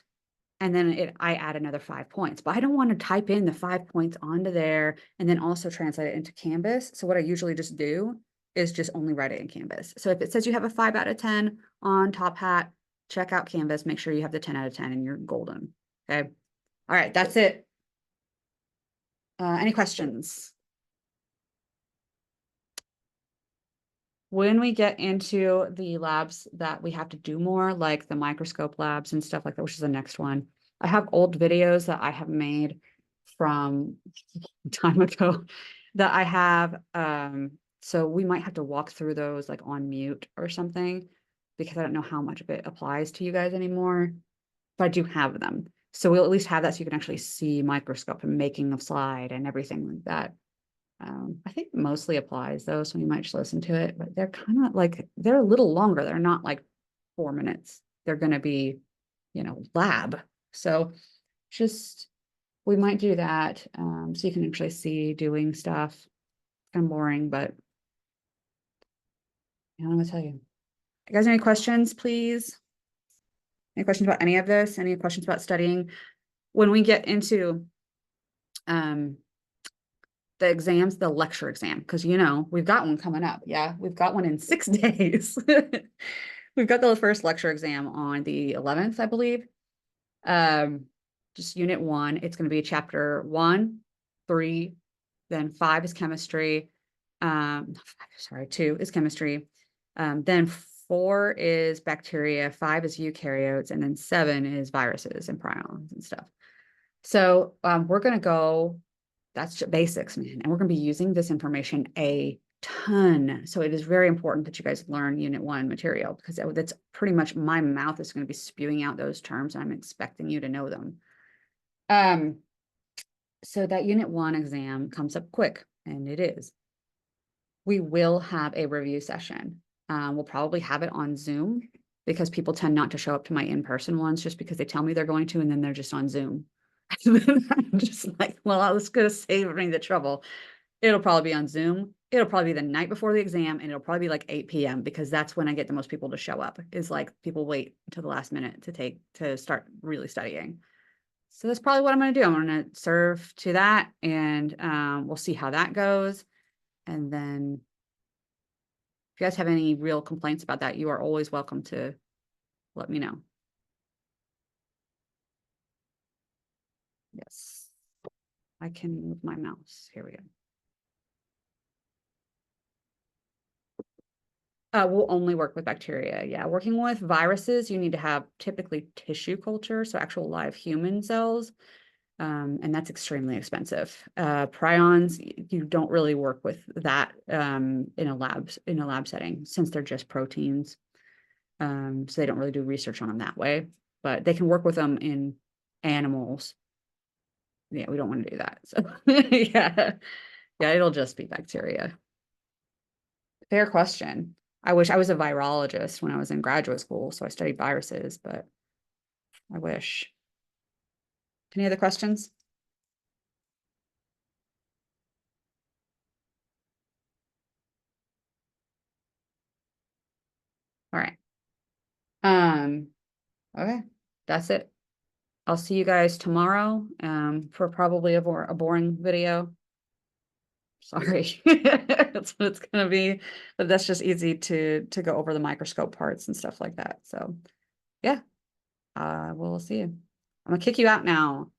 And then I add another 5 points, but I don't want to type in the 5 points onto there and then also translate it into Canvas. So what I usually just do is just only write it in Canvas. So if it says you have a 5 out of 10 on Top Hat, check out Canvas, make sure you have the 10 out of 10 and you're golden. Okay. All right. That's it. Any questions? When we get into the labs that we have to do more, like the microscope labs and stuff like that, which is the next one, I have old videos that I have made from time ago that I have. So we might have to walk through those like on mute or something because I don't know how much of it applies to you guys anymore, but I do have them. So we'll at least have that so you can actually see microscope and making of slide and everything like that. I think mostly applies though, so you might just listen to it, but they're kind of like, they're a little longer. They're not like 4 minutes. They're going to be, lab. So just, we might do that. So you can actually see doing stuff. Kind of boring, but I'm going to tell you. You guys, any questions, please? Any questions about any of this? Any questions about studying? When we get into, the exams, the lecture exam, because we've got one coming up. Yeah, we've got one in 6 days. We've got the first lecture exam on the 11th, I believe. Just unit 1. It's going to be chapter 1, 3, then 5 is chemistry. 2 is chemistry. Then 4 is bacteria, 5 is eukaryotes, and then 7 is viruses and prions and stuff. So we're going to go. That's just basics, man. And we're going to be using this information a ton. So it is very important that you guys learn unit 1 material because that's pretty much my mouth is going to be spewing out those terms. And I'm expecting you to know them. So that unit 1 exam comes up quick, and it is. We will have a review session. We'll probably have it on Zoom because people tend not to show up to my in-person ones just because they tell me they're going to, and then they're just on Zoom. I'm just like, well, I was going to save me the trouble. It'll probably be on Zoom. It'll probably be the night before the exam, and it'll probably be like 8 p.m. because that's when I get the most people to show up. Is like people wait until the last minute to start really studying. So that's probably what I'm going to do. I'm going to serve to that, and we'll see how that goes. And then if you guys have any real complaints about that, you are always welcome to let me know. Yes, I can move my mouse. Here we go. We'll only work with bacteria. Yeah, working with viruses, you need to have typically tissue culture, so actual live human cells, and that's extremely expensive. Prions, you don't really work with that in a lab setting since they're just proteins. So they don't really do research on them that way, but they can work with them in animals. Yeah, we don't want to do that. So yeah, it'll just be bacteria. Fair question. I wish I was a virologist when I was in graduate school, so I studied viruses, but I wish. Any other questions? All right. Okay, that's it. I'll see you guys tomorrow, for probably a boring video. Sorry, that's what it's gonna be, but that's just easy to go over the microscope parts and stuff like that. So, yeah, we'll see you. I'm gonna kick you out now.